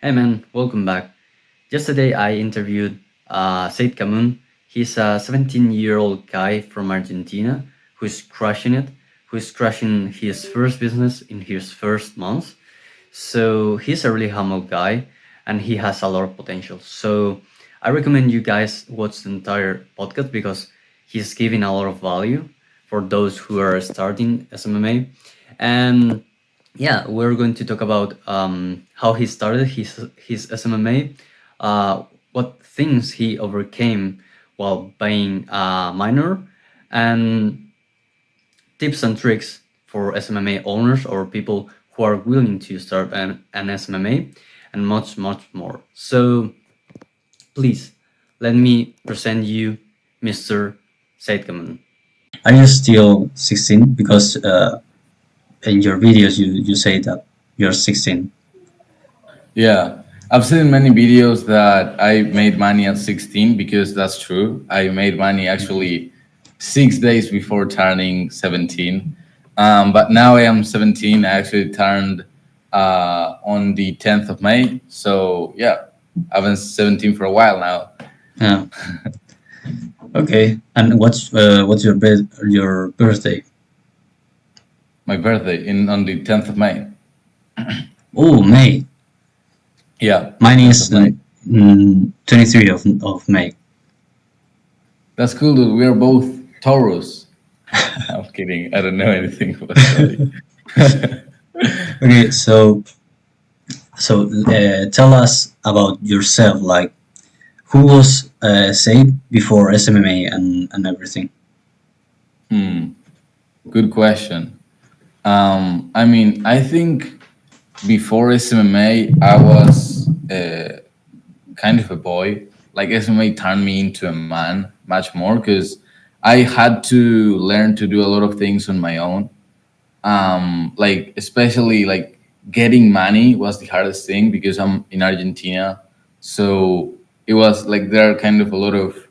Hey man, welcome back. Yesterday I interviewed Camun. He's a 17-year-old guy from Argentina who's crushing it, who's crushing his first business in his first month. So he's a really humble guy and he has a lot of potential. So I recommend you guys watch the entire podcast because he's giving a lot of value for those who are starting SMMA. And yeah, we're going to talk about how he started his SMMA, what things he overcame while being a minor, and tips and tricks for SMMA owners or people who are willing to start an SMMA, and much, much more. So please let me present you Mr. Said Kaman. Are you still 16? Because in your videos you say that you're 16. Yeah, I've seen many videos that I made money at 16 because that's true. I made money actually 6 days before turning 17. But now I am 17. I actually turned on the 10th of May. So yeah, I've been 17 for a while now. Yeah. Okay. And what's your birthday? My birthday in on the 10th of May. Oh, May. Yeah, Mine 10th is of May. 23 of May. That's cool, dude. We are both Taurus. I'm kidding. I don't know anything about astrology. Okay, so tell us about yourself. Like, who was Said before SMMA and everything? Hmm. Good question. I mean, I think before SMMA, I was kind of a boy. Like SMMA turned me into a man much more because I had to learn to do a lot of things on my own. Like especially like getting money was the hardest thing because I'm in Argentina, so it was like there are kind of a lot of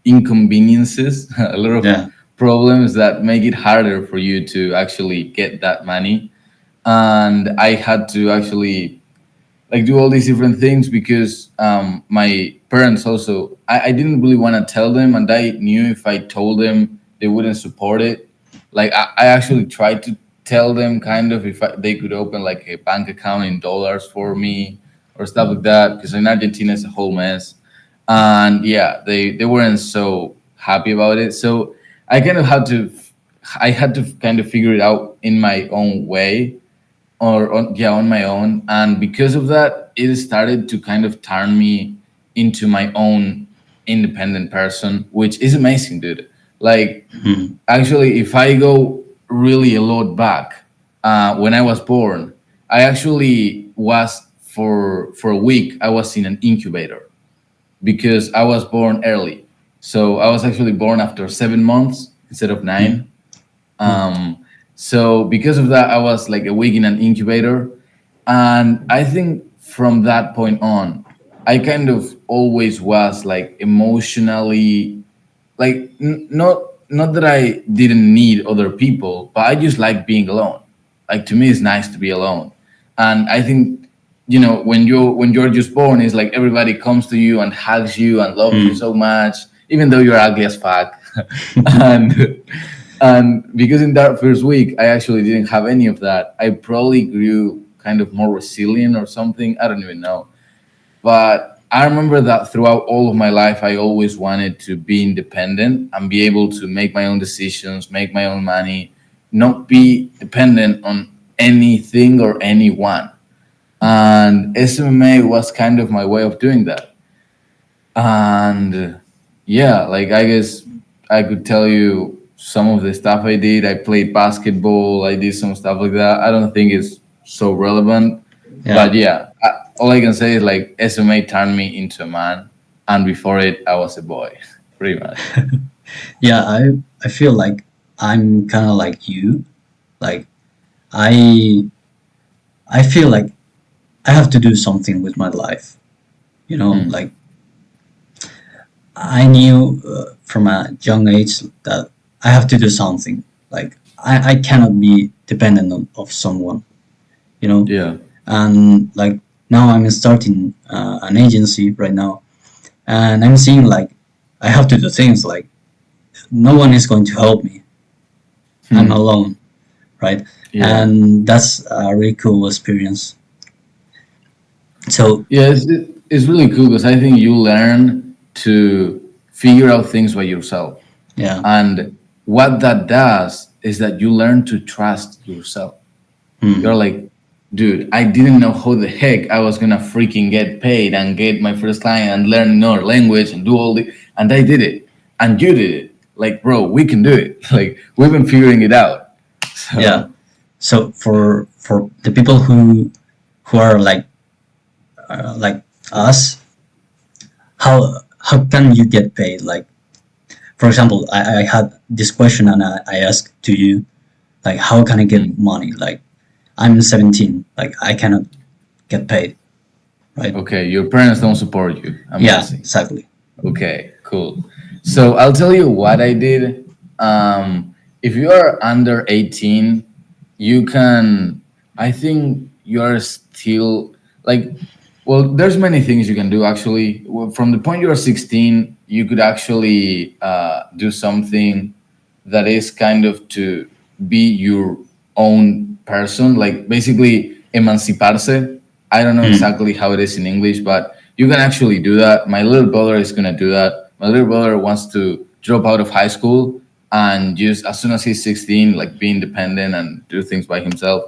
inconveniences, a lot of Yeah. problems that make it harder for you to actually get that money. And I had to actually like do all these different things because my parents also I didn't really want to tell them, and I knew if I told them they wouldn't support it. Like I actually tried to tell them kind of if they could open like a bank account in dollars for me or stuff like that because in Argentina it's a whole mess. And yeah, they weren't so happy about it, so I kind of had to I had to kind of figure it out in my own way or on, yeah, on my own. And because of that it started to kind of turn me into my own independent person, which is amazing, dude. Like Mhm. actually if I go really a lot back, when I was born, I actually was for a week I was in an incubator because I was born early. So I was actually born after 7 months instead of Mm. 9. So because of that, I was like a week in an incubator, and I think from that point on, I kind of always was like emotionally like not that I didn't need other people, but I just like being alone. Like to me, it's nice to be alone, and I think when you're just born, it's like everybody comes to you and hugs you and loves you Mm. so much, even though you're ugly as fuck. and and because in that first week I actually didn't have any of that, I probably grew kind of more resilient or something. I don't even know, but I remember that throughout all of my life, I always wanted to be independent and be able to make my own decisions, make my own money, not be dependent on anything or anyone. And SMA was kind of my way of doing that. And yeah, like I guess I could tell you some of the stuff I did. I played basketball, I did some stuff like that. I don't think it's so relevant, Yeah. but yeah, all I can say is like SMA turned me into a man, and before it, I was a boy, pretty much. Yeah. I feel like I'm kind of like you. Like I I feel like I have to do something with my life. Mm, Like I knew from a young age that I have to do something. Like I cannot be dependent of someone. You know, yeah. and like now I'm starting an agency right now, and I'm seeing like I have to do things like no one is going to help me. I'm Hmm. alone, right? Yeah. And that's a really cool experience. So Yeah, it's really cool because I think you learn to figure out things by yourself. yeah, And what that does is that you learn to trust yourself. You're hmm, like, dude, I didn't know how the heck I was gonna freaking get paid and get my first client and learn another language and do all the, and I did it, and you did it. Like, bro, we can do it. Like, we've been figuring it out. yeah. So So for the people who are like us, how can you get paid? Like for example, I had this question and I asked to you like how can I get mm, money? Like I'm 17, like I cannot get paid, right? okay, your parents don't support you. I'm Yeah, guessing. exactly. Okay, cool. So I'll tell you what I did. If you are under 18, you can, I think you are still like, well, there's many things you can do actually. Well, from the point you are 16, you could actually do something that is kind of to be your own person, like basically emanciparse. I don't know Hmm. exactly how it is in English, but you can actually do that. My little brother is gonna do that. My little brother wants to drop out of high school and just as soon as he's 16, like be independent and do things by himself.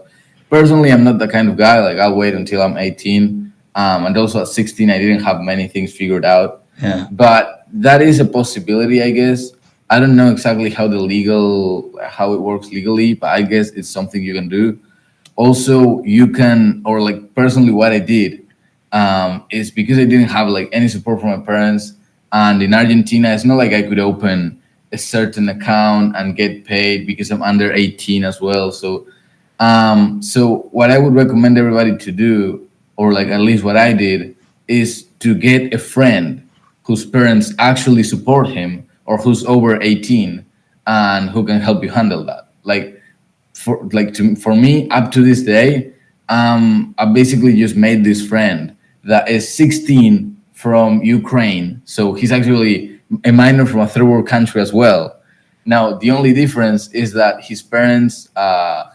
Personally, I'm not the kind of guy. Like I'll wait until I'm 18. And also at 16, I didn't have many things figured out, Yeah. but that is a possibility, I guess. I don't know exactly how it works legally, but I guess it's something you can do. Also, you can, or like personally, what I did is because I didn't have like any support from my parents, and in Argentina, it's not like I could open a certain account and get paid because I'm under 18 as well. So what I would recommend everybody to do, or like at least what I did, is to get a friend whose parents actually support him or who's over 18 and who can help you handle that. Like for me up to this day, I basically just made this friend that is 16 from Ukraine. So he's actually a minor from a third world country as well. Now the only difference is that his parents,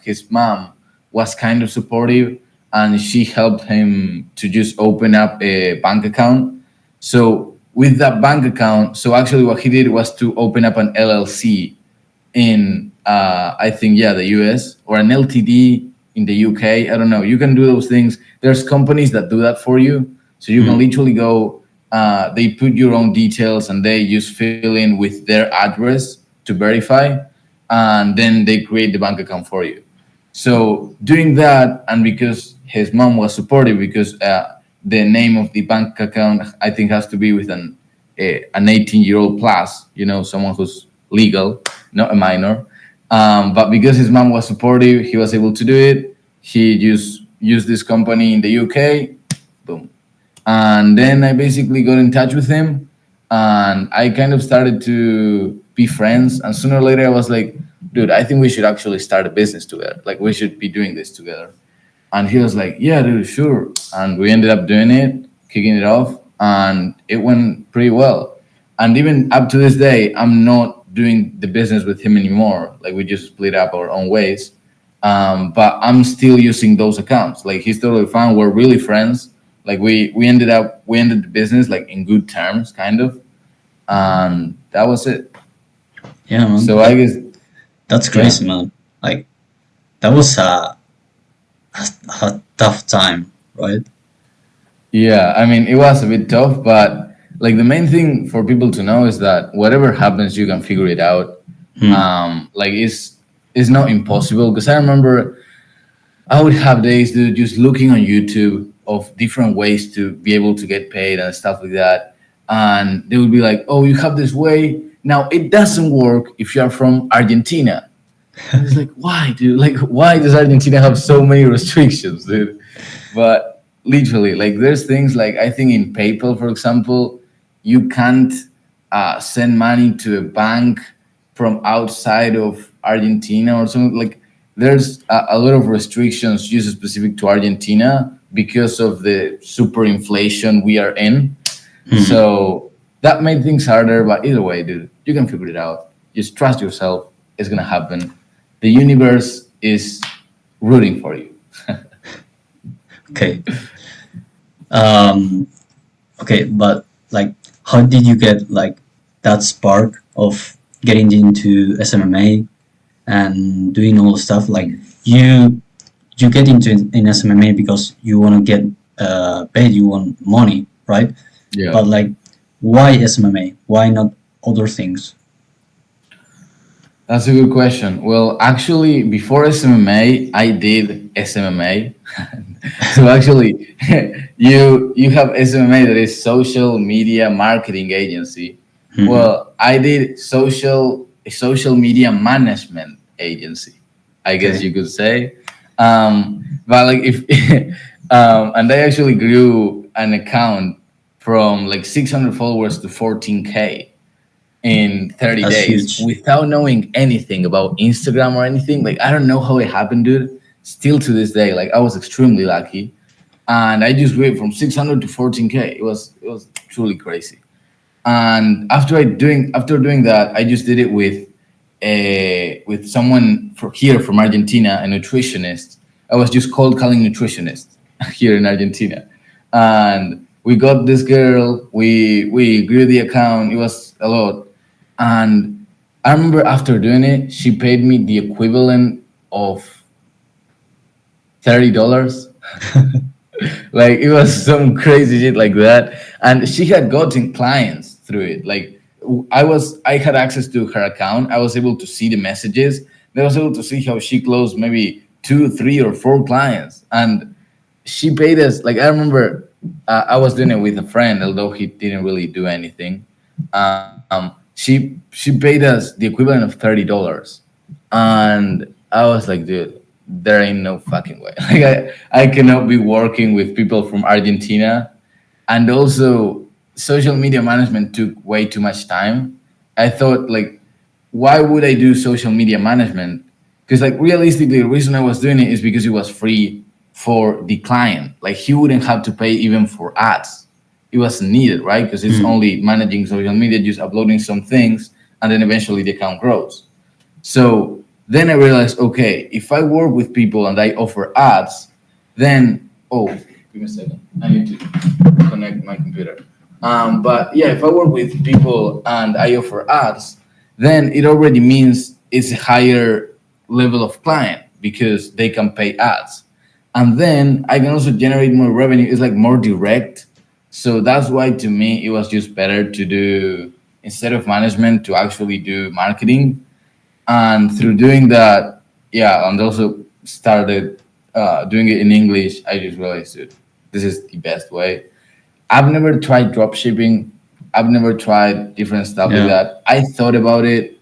his mom was kind of supportive, and she helped him to just open up a bank account. So with that bank account, so actually what he did was to open up an LLC in I think yeah the US, or an LTD in the UK. I don't know. You can do those things. There's companies that do that for you, so you can Hmm. literally go. They put your own details and they just fill in with their address to verify, and then they create the bank account for you. So doing that, and because his mom was supportive, because the name of the bank account I think has to be with an 18-year-old plus, someone who's legal, not a minor. But because his mom was supportive, he was able to do it. He just used this company in the UK, boom. And then I basically got in touch with him, and I kind of started to be friends. And sooner or later, I was like, dude, I think we should actually start a business together. Like, we should be doing this together. And he was like, yeah, dude, sure. And we ended up doing it, kicking it off, and it went pretty well. And even up to this day, I'm not doing the business with him anymore. Like, we just split up our own ways. But I'm still using those accounts. Like, he's totally fine. We're really friends. Like, we ended the business like in good terms, kind of. And that was it. Yeah, man. So I guess, That's yeah. crazy, man. Like that was a, a tough time, right? Yeah, I mean, it was a bit tough, but like the main thing for people to know is that whatever happens, you can figure it out. Hmm. Like it's not impossible, because I remember I would have days, dude, just looking on YouTube of different ways to be able to get paid and stuff like that, and they would be like, "Oh, you have this way now. It doesn't work if you are from Argentina." And it's like, why, dude? Like, why does Argentina have so many restrictions, dude? But literally, like, there's things like I think in PayPal, for example, you can't send money to a bank from outside of Argentina or something. Like, there's a lot of restrictions just specific to Argentina because of the super inflation we are in. Mhm. So that made things harder. But either way, dude, you can figure it out. Just trust yourself. It's gonna happen. The universe is rooting for you. Okay. Um, okay, but like, how did you get like that spark of getting into SMMA and doing all the stuff? Like, you you get into in SMMA because you want to get paid, you want money, right? Yeah. But like, why SMMA? Why not other things? That's a good question. Well, actually, before SMMA, I did SMMA. So actually, you have SMMA, that is social media marketing agency. Mhm. Well, I did social media management agency, I guess Okay. you could say. But like if and I actually grew an account from like 600 followers to 14K in 30 That's days huge. without knowing anything about Instagram or anything. Like, I don't know how it happened, dude. Still to this day, like, I was extremely lucky. And I just grew from 600 to 14K. It was truly crazy. And after doing that, I just did it with someone from here from Argentina, a nutritionist. I was just cold calling nutritionists here in Argentina, and we got this girl. We grew the account. It was a lot, and I remember after doing it, she paid me the equivalent of $30. Like, it was some crazy shit like that, and she had gotten clients through it. Like, I had access to her account. I was able to see the messages. I was able to see how she closed maybe two, three, or four clients, and she paid us. Like, I remember, I was doing it with a friend, although he didn't really do anything. She paid us the equivalent of $30, and I was like, dude, there ain't no fucking way. Like, I cannot be working with people from Argentina, and also social media management took way too much time. I thought, like, why would I do social media management? Because, like, realistically, the reason I was doing it is because it was free for the client. Like, he wouldn't have to pay even for ads. It wasn't needed, right? Because it's Mhm. only managing social media, just uploading some things, and then eventually the account grows. So then I realized, okay, if I work with people and I offer ads, then, oh, give me a second. I need to connect my computer. But yeah, if I work with people and I offer ads, then it already means it's a higher level of client because they can pay ads. And then I can also generate more revenue. It's like more direct. So that's why to me it was just better to do, instead of management, to actually do marketing. And through doing that, yeah, and also started doing it in English, I just realized, dude, this is the best way. I've never tried drop shipping. I've never tried different stuff like Yeah. that. I thought about it,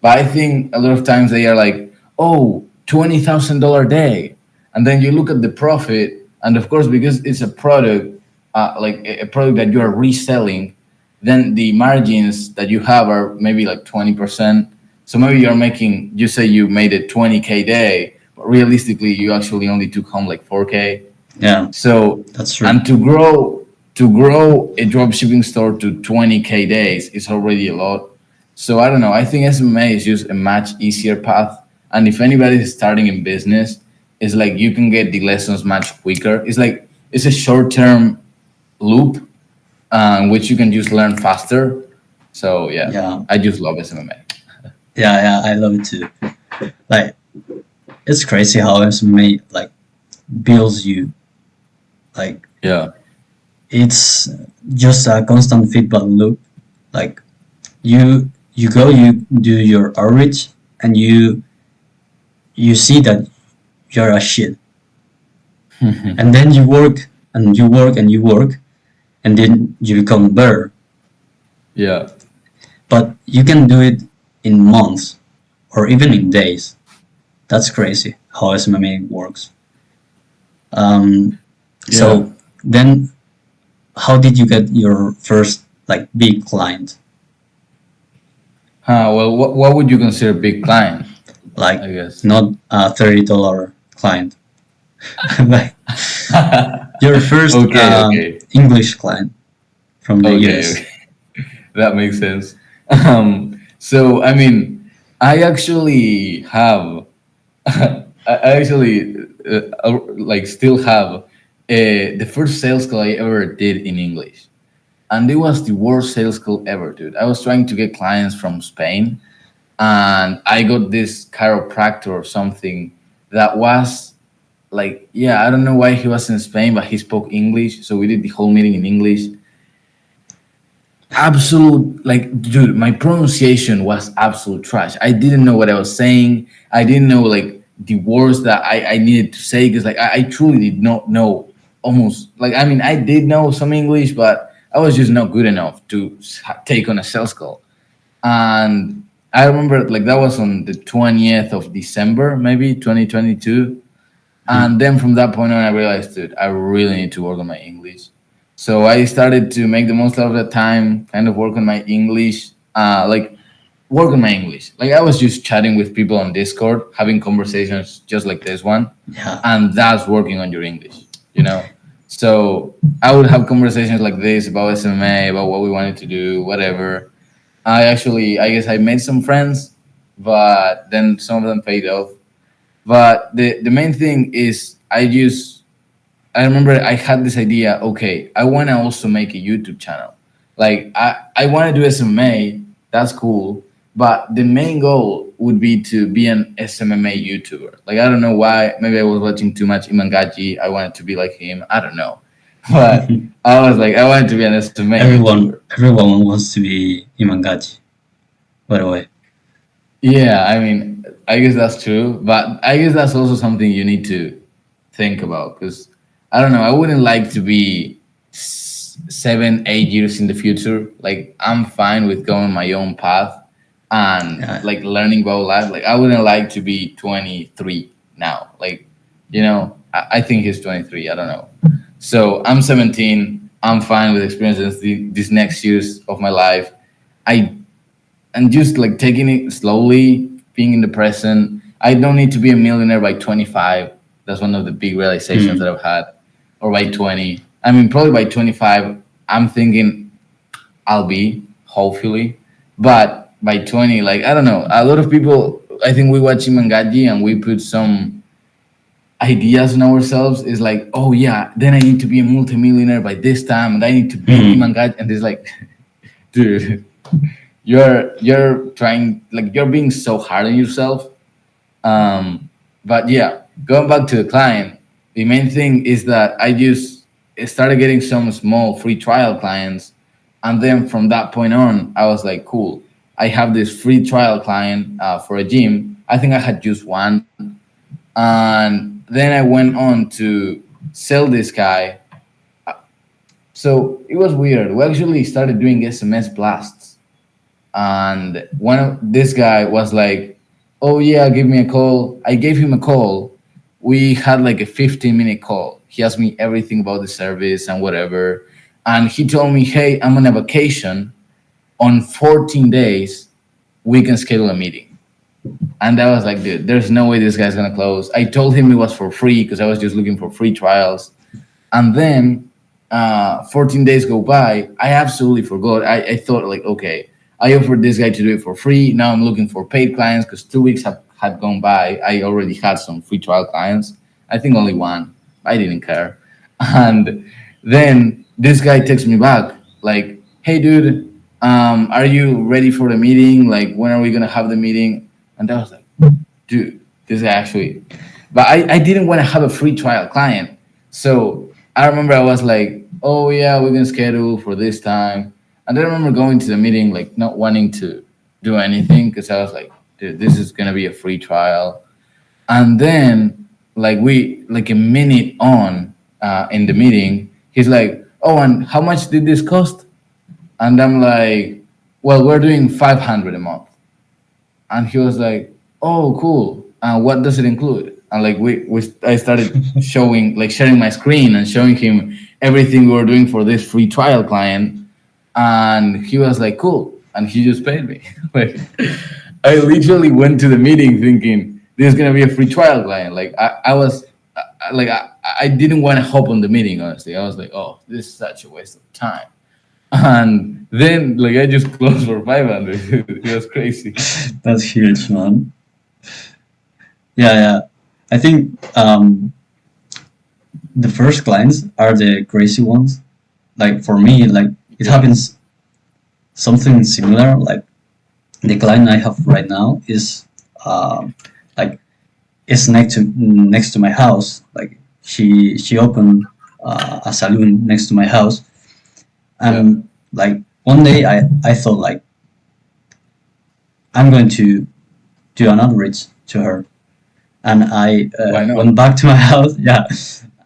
but I think a lot of times they are like, oh, $20,000 day. And then you look at the profit. And of course, because it's a product, like a product that you are reselling, then the margins that you have are maybe like 20%. So maybe you're making, you say you made a 20K day, but realistically, you actually only took home like 4K. Yeah. So, That's true. and to grow a drop shipping store to 20K days is already a lot. So I don't know. I think SMA is just a much easier path. And if anybody is starting in business, it's like you can get the lessons much quicker. It's like it's a short term loop, which you can just learn faster. So yeah, Yeah. I just love SMA. Yeah. Yeah. I love it too. Like, it's crazy how SMA like builds you. Like, Yeah. it's just a constant feedback loop. Like, you go, you do your outreach, and you see that you're a shit, and then you work and you work and you work, and then you become better. Yeah. But you can do it in months or even in days. That's crazy how SMMA works. Um, Yeah. so then, how did you get your first like big client? Well, what would you consider big client? Like, I guess. not a $30 client. Like, Your first Okay, okay, English client from the okay, US. okay. That makes sense. So I mean, I actually have, I actually like still have the first sales call I ever did in English, and it was the worst sales call ever, dude. I was trying to get clients from Spain, and I got this chiropractor or something that was like, yeah, I don't know why he was in Spain, but he spoke English, so we did the whole meeting in English. Absolute, like, dude, my pronunciation was absolute trash. I didn't know what I was saying. I didn't know like the words that I needed to say, because like I truly did not know. Almost like, I mean, I did know some English, but I was just not good enough to take on a sales call. And I remember like that was on the 20th of December, maybe 2022. Mhm. And then from that point on, I realized, dude, I really need to work on my English. So I started to make the most out of that time, kind of work on my English, like work on my English. Like I was just chatting with people on Discord, having conversations just like this one, Yeah. and that's working on your English, you know? So I would have conversations like this about SMA, about what we wanted to do, whatever. I guess I made some friends, but then some of them paid off. But the main thing is I remember I had this idea, okay, I want to also make a YouTube channel. Like I want to do SMA, that's cool, but the main goal would be to be an SMMA YouTuber. Like I don't know why, maybe I was watching too much Imangaji, I wanted to be like him, I don't know. But I was like I wanted to be an SMA YouTuber. Everyone wants to be Imangachi, by the way. Yeah, I mean, I guess that's true, but I guess that's also something you need to think about, because I don't know, I wouldn't like to be 7, 8 years in the future. Like, I'm fine with going my own path and Yeah. like learning about life. Like, I wouldn't like to be 23 now. Like, I think he's 23. I don't know. So I'm 17. I'm fine with experiences these next years of my life. I and just like taking it slowly, being in the present. I don't need to be a millionaire by 25. That's one of the big realizations that Mm. I've had. Or by 20. I mean, probably by 25, I'm thinking I'll be, hopefully. But by 20, like, I don't know. A lot of people, I think we watch Imangaji and we put some ideas on ourselves. Is like, oh yeah, then I need to be a multimillionaire by this time, and I need to beat Mhm. Imangaji. And it's like, dude, you're trying, like, you're being so hard on yourself. But yeah, going back to the client, the main thing is that I just started getting some small free trial clients, and then from that point on I was like, cool, I have this free trial client for a gym. I think I had just one, and then I went on to sell this guy. So it was weird. We actually started doing SMS blasts, and one of this guy was like, oh yeah, give me a call. I gave him a call. We had like a 15-minute call. He asked me everything about the service and whatever, and he told me, hey, I'm on a vacation. On 14 days we can schedule a meeting. And I was like, dude, there's no way this guy's gonna close. I told him it was for free because I was just looking for free trials. And then 14 days go by. I absolutely forgot. I thought, like, okay, I offered this guy to do it for free. Now I'm looking for paid clients because 2 weeks had gone by. I already had some free trial clients. I think only one. I didn't care. And then this guy texts me back like, hey, dude, are you ready for the meeting? Like, when are we going to have the meeting? And I was like, dude, this guy actually. But I didn't want to have a free trial client. So I remember I was like, oh yeah, we can schedule for this time. And then I remember going to the meeting, like not wanting to do anything because I was like, dude, this is gonna be a free trial. And then like a minute on in the meeting, he's like, oh, and how much did this cost? And I'm like, well, we're doing 500 a month. And he was like, "Oh, cool. What does it include?" And like I started showing, like, sharing my screen and showing him everything we were doing for this free trial client, and he was like, "Cool," and he just paid me. Like, I literally went to the meeting thinking this is gonna be a free trial client. Like I was, like I didn't want to hop on the meeting. Honestly, I was like, oh, this is such a waste of time. And then like I just closed for 500. It was crazy. That's huge, man. Yeah, yeah. I think the first clients are the crazy ones. Like for me, like it Yeah. happens something similar. Like the client I have right now is like it's next to my house. Like she opened a saloon next to my house, Yeah. and like one day I thought like I'm going to do an outreach to her, and I Why not? went back to my house. Yeah,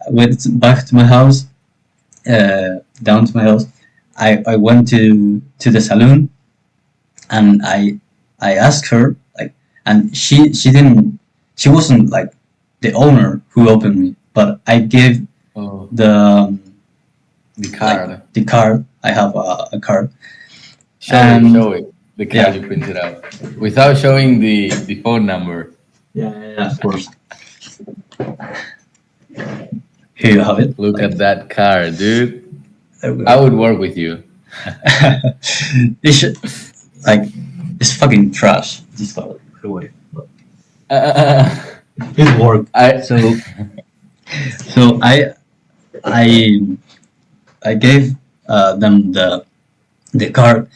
I went back to my house, down to my house. I went to the saloon, and I asked her like, and she wasn't like the owner who opened me, but I gave Oh, the the like card. the card. I have a card, Show it. and Show it. The card yeah, you printed out without showing the phone number. yeah, of course. Here you have it. Look Like at that card, dude. there we I go. would work with you. It should like it's fucking trash. Just throw it away. But it worked. I So I I gave them the card,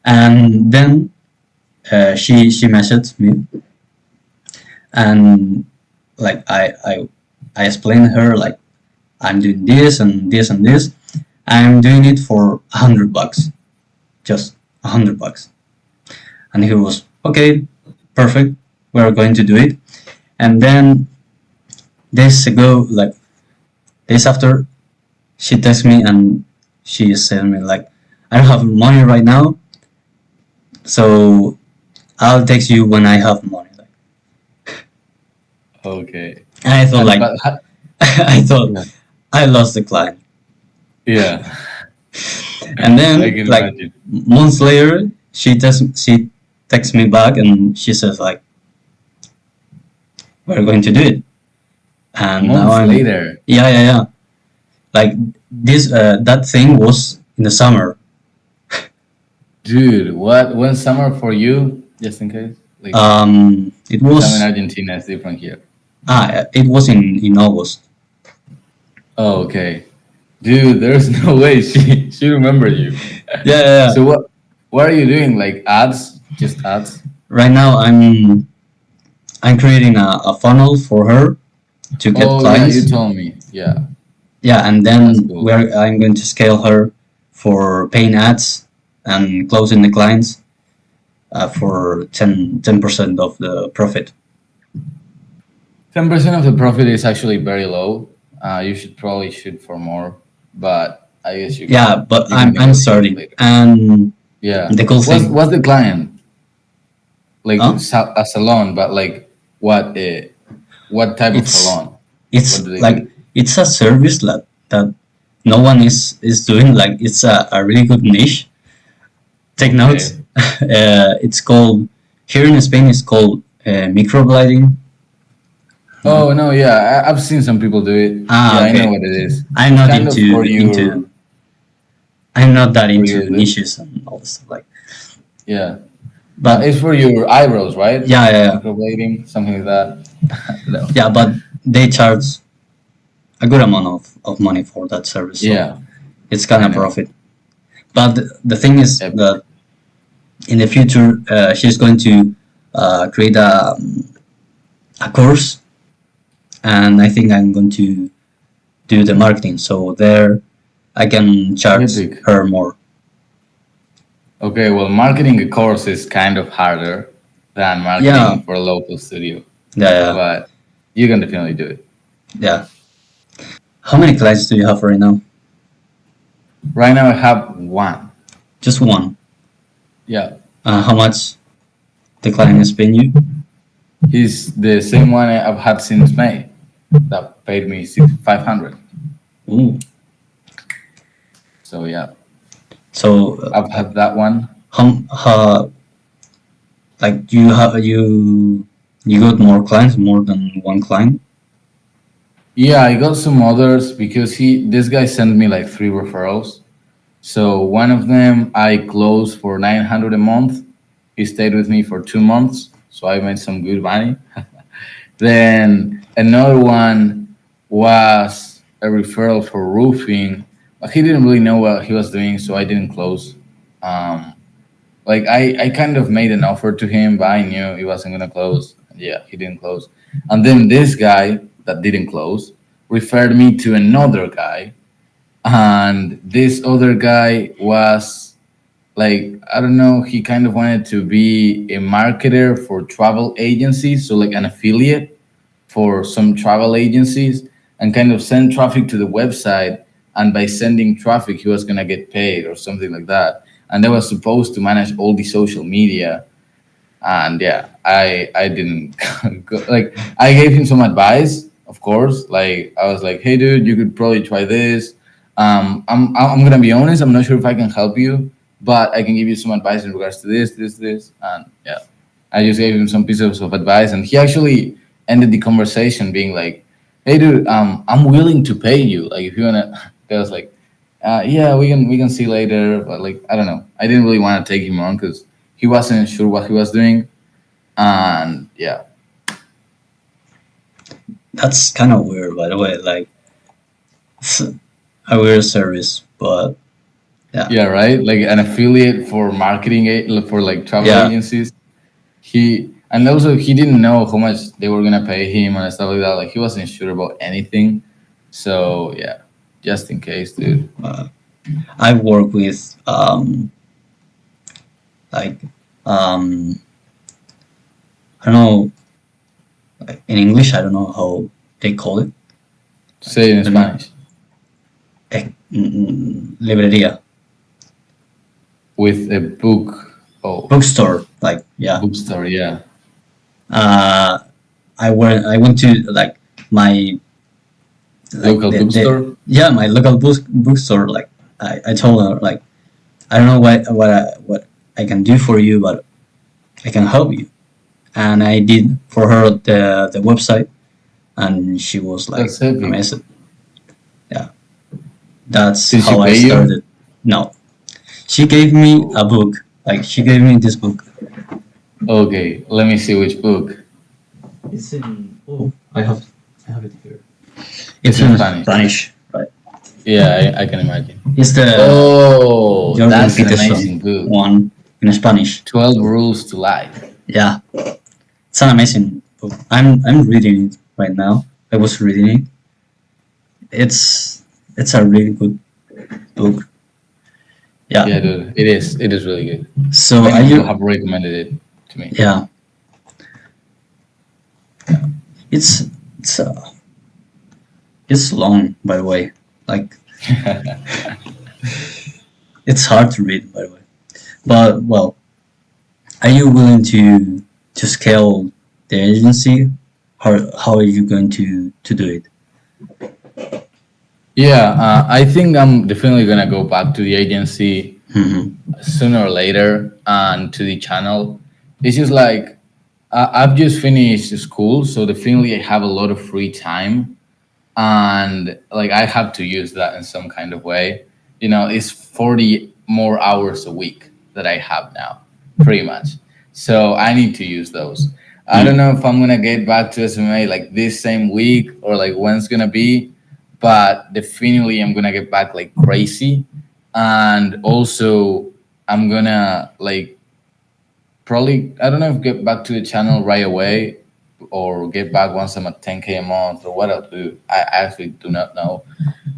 and then she messaged me, and like I explained her like I'm doing this and this and this. I'm doing it for $100, just $100. And he was okay, perfect. We're going to do it. And then days ago, like days after, she texted me and she said me like, I don't have money right now, so I'll text you when I have money. Like, okay. and I thought like But I thought yeah, I lost the client. yeah, And I then can like imagine. months later, she texts me back and she says like, we're going to do it. And now Months I'm later, yeah. Like this that thing was in the summer. dude. What? When summer for you? Just in case, like It summer in was Argentina is different here. it was in August. Oh, okay, dude. There's no way she remembered you. Yeah. So what are you doing? Like ads? Just ads? Right now I'm creating a funnel for her to get Oh yeah, you clients. told me. Yeah, Yeah, and that's then cool. we're I'm going to scale her for paying ads and closing the clients for 10% of the profit. 10% of the profit is actually very low. You should probably shoot for more, but I guess Yeah, but you can I'm negotiate starting, later. and Yeah. the cool What's thing, what's the client? Like huh? a salon, but like what type of It's salon? What it's do they like do? it's a service that no one is doing. Like it's a really good niche. Take notes. Okay. It's called here in Spain. It's called microblading. No? Oh no, yeah, I've seen some people do it. Yeah, Ah, I know okay. what it is. I'm It's not kind of for into your I'm not that for into your lip. niches and all this stuff like. Yeah, But it's for your eyebrows, right? yeah. Microblading, something like that. No. Yeah, but they charge a good amount of money for that service, so Yeah, it's kind I of know. profit. But the thing is Yep. that in the future, she's going to create a course, and I think I'm going to do the marketing. So there, I can charge Epic. her more. Okay, well, marketing a course is kind of harder than Yeah, marketing for a local studio, yeah, but you can definitely do it. yeah. How many clients do you have right now? Right now, I have one. Just one. Yeah, How much the client is paying you? he's the same one I've had since May. That paid me 500. Ooh. So yeah, So I've had that one. how like you got more clients, more than one client? Yeah, I got some others because this guy sent me like three referrals. So one of them I closed for 900 a month. He stayed with me for 2 months, so I made some good money. Then another one was a referral for roofing, but he didn't really know what he was doing, so I didn't close. Um, like I kind of made an offer to him, but I knew he wasn't gonna close. Yeah, he didn't close. And then this guy that didn't close referred me to another guy, and this other guy was like, I don't know, he kind of wanted to be a marketer for travel agencies, so like an affiliate for some travel agencies, and kind of send traffic to the website, and by sending traffic he was going to get paid or something like that, and they was supposed to manage all the social media. And yeah, I didn't go, like I gave him some advice, of course. Like I was like, hey dude, you could probably try this. I'm gonna be honest, I'm not sure if I can help you, but I can give you some advice in regards to this, and yeah, I just gave him some pieces of advice, and he actually ended the conversation being like, hey dude, I'm willing to pay you, like if you wanna. I was like, yeah, we can see later, but like I don't know, I didn't really want to take him on because he wasn't sure what he was doing, and yeah. That's kind of weird, by the way. Like, it's a weird service, but yeah, Yeah, right. Like an affiliate for marketing, for like travel yeah, agencies. And also he didn't know how much they were gonna pay him and stuff like that. Like he wasn't sure about anything. So yeah, just in case, dude. uh, I work with like um, I don't know, like, in English. I don't know how they call it. Say it in I don't know, Spanish. librería, With a book. Oh, bookstore. Like, yeah. bookstore. Yeah. Uh, I went to like my like Local the bookstore. yeah, my local bookstore. Like, I told her, like, I don't know what I can do for you, but I can help you. And I did for her the website, and she was like That's epic. amazing. Yeah, that's Did she how I pay you? started. No, she gave me a book. Like, she gave me this book. Okay, let me see which book. It's in. Oh, I have it here. It's It's in in Spanish. Spanish, right? Yeah, I can imagine. It's the Oh, Jordan that's an Peterson amazing book. one in Spanish. 12 Rules to Life. Yeah, it's an amazing book. I'm reading it right now. I was reading it. It's a really good book. Yeah. Yeah, dude, it is. It is really good. So Many are people you? have recommended it to me. Yeah. It's it's it's long, by the way. Like, it's hard to read, by the way. But well, are you willing to scale the agency? How are you going to do it? Yeah, I think I'm definitely gonna go back to the agency Hmm. sooner or later and to the channel. It's just like I've just finished school, so definitely I have a lot of free time, and like I have to use that in some kind of way. It's 40 more hours a week that I have now, pretty much. So I need to use those. I don't Mm. know if I'm gonna get back to SMA like this same week or like when it's gonna be, but definitely I'm gonna get back like crazy. And also I'm gonna like probably, I don't know if get back to the channel right away or get back once I'm at 10K a month or what I'll do. I actually do not know.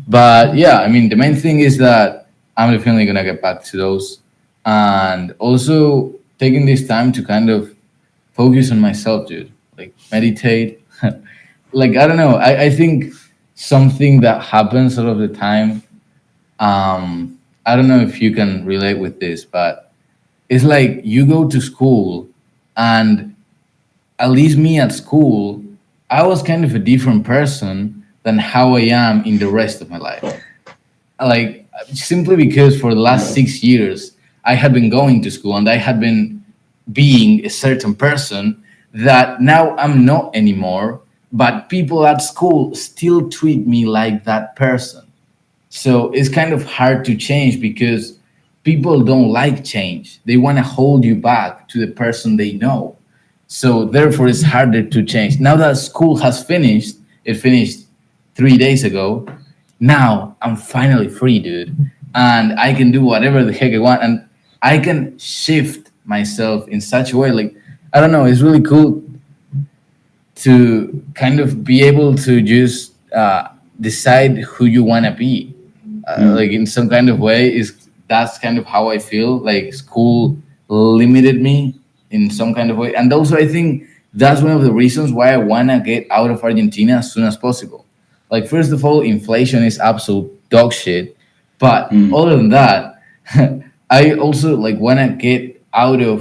But yeah, I mean, the main thing is that I'm definitely gonna get back to those, and also taking this time to kind of focus on myself, dude. Like meditate. Like I don't know. I think something that happens a lot of the time. I don't know if you can relate with this, but it's like you go to school, and at least me at school, I was kind of a different person than how I am in the rest of my life. Like simply because for the last 6 years I had been going to school and I had been being a certain person that now I'm not anymore but people at school still treat me like that person. So it's kind of hard to change because people don't like change. They want to hold you back to the person they know. So therefore, it's harder to change. Now that school has finished, it finished 3 days ago. Now I'm finally free, dude, and I can do whatever the heck I want, and I can shift myself in such a way. Like I don't know, it's really cool to kind of be able to just decide who you want to be, Mm. like in some kind of way. Is That's kind of how I feel. Like school limited me in some kind of way, and also I think that's one of the reasons why I want to get out of Argentina as soon as possible. Like first of all, inflation is absolute dog shit, but Mm. other than that, I also like want to get out of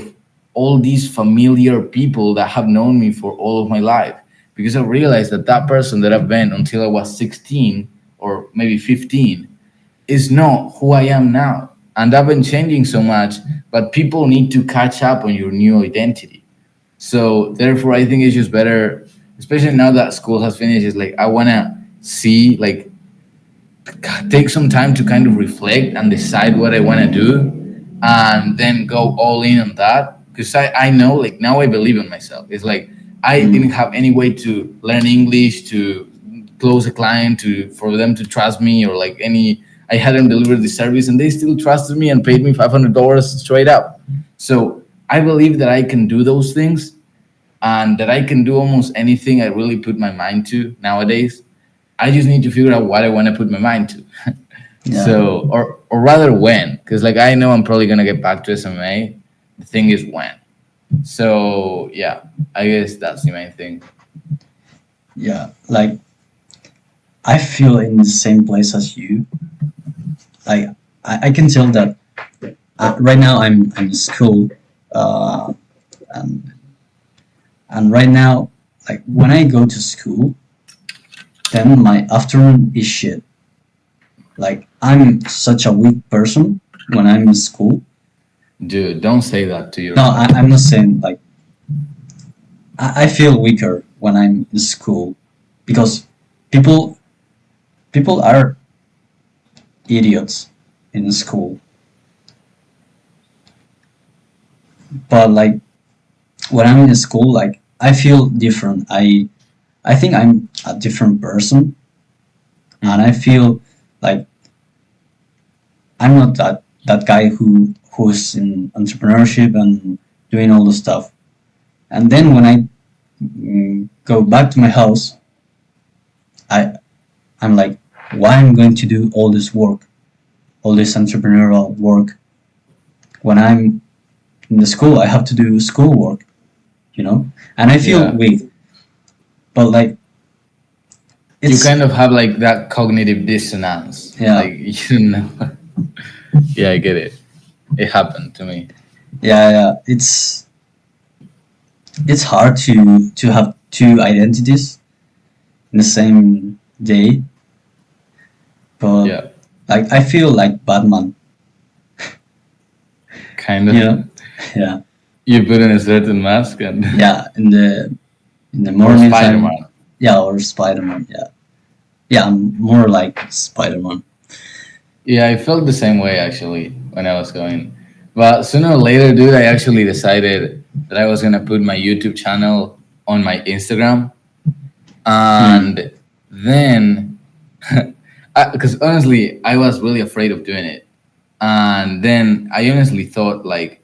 all these familiar people that have known me for all of my life, because I realized that that person that I've been until I was 16 or maybe 15 is not who I am now. And I've been changing so much, but people need to catch up on your new identity. So therefore, I think it's just better, especially now that school has finished. Is like I wanna see, like, take some time to kind of reflect and decide what I want to do, and then go all in on that. Because I know, like, now I believe in myself. It's like I Mm. didn't have any way to learn English, to close a client, to for them to trust me, or like any. I hadn't delivered the service, and they still trusted me and paid me $500 straight up. So I believe that I can do those things, and that I can do almost anything I really put my mind to nowadays. I just need to figure out what I want to put my mind to. Yeah. So, or rather when, because like I know I'm probably gonna get back to SMA. The thing is when. So yeah, I guess that's the main thing. Yeah. Like I feel in the same place as you. Like I can tell that right now I'm in school, uh, and right now, like when I go to school, then my afternoon is shit. Like I'm such a weak person when I'm in school. Dude, don't say that to No, yourself. I'm not saying like I feel weaker when I'm in school because people people are idiots in school. But like when I'm in school, like I feel different. I think I'm a different person, and I Mm. feel like I'm not that guy who's in entrepreneurship and doing all the stuff. And then when I go back to my house, I I'm like, why I'm going to do all this work, all this entrepreneurial work when I'm in the school? I have to do schoolwork, you know, and I feel Yeah, weak. But like you it's kind of have like that cognitive dissonance. yeah Like you know. Yeah, I get it. It happened to me. yeah it's hard to have two identities in the same day. But Yeah, like I feel like Batman, kind you of. know, yeah, You put in a certain mask and yeah. In the or mornings, Spider I'm Man. yeah, or Spider Man, yeah, yeah. I'm more like Spider Man. Yeah, I felt the same way actually when I was going. But sooner or later, dude, I actually decided that I was gonna put my YouTube channel on my Instagram, Hmm. and then, because honestly, I was really afraid of doing it, and then I honestly thought like,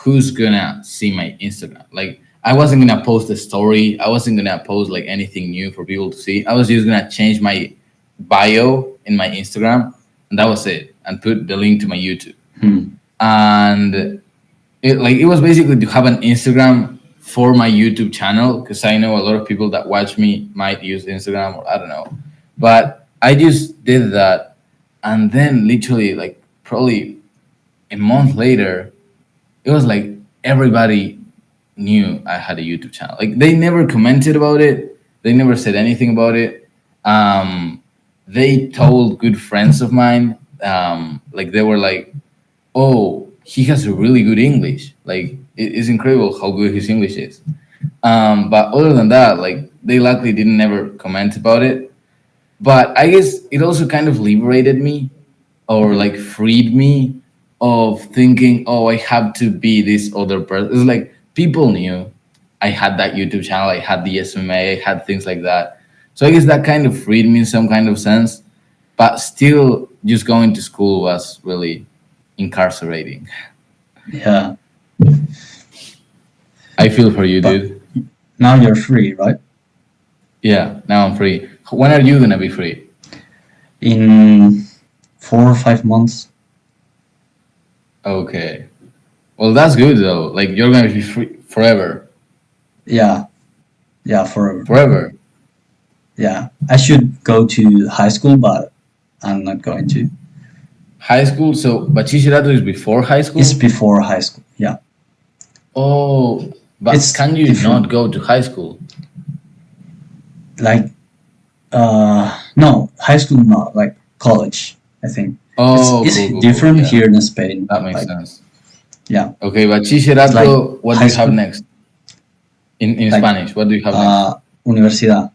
who's gonna see my Instagram? Like, I wasn't gonna post a story. I wasn't gonna post like anything new for people to see. I was just gonna change my bio in my Instagram, and that was it, and put the link to my YouTube. Hmm. And it was basically to have an Instagram for my YouTube channel, because I know a lot of people that watch me might use Instagram, or I don't know. But I just did that, and then literally like probably a month later, it was like everybody knew I had a YouTube channel. Like they never commented about it. They never said anything about it. Um, they told good friends of mine. Like they were like, "Oh, he has a really good English. Like it's incredible how good his English is." But other than that, like they luckily didn't ever comment about it. But I guess it also kind of liberated me or like freed me of thinking, oh, I have to be this other person. It's like people knew I had that YouTube channel, I had the SMA, I had things like that. So I guess that kind of freed me in some kind of sense. But still, just going to school was really incarcerating. Yeah, I feel for you, but dude. now you're free, right? Yeah, now I'm free. When are you gonna be free? In 4 or 5 months. Okay. Well, that's good though. Like you're gonna be free forever, Yeah, yeah, forever. forever. Yeah, I should go to high school, but I'm not going to. High school. So bachillerato is before high It's school. before high school. Yeah, Oh, but it's can you different. not go to high school? Like, no, high school, not like college. I think Oh, it's cool, cool, cool. different Yeah, here in Spain. that makes Like, sense. yeah, Okay, it's like bachillerato. What do high you have school, next in like Spanish? What do you have next? universidad,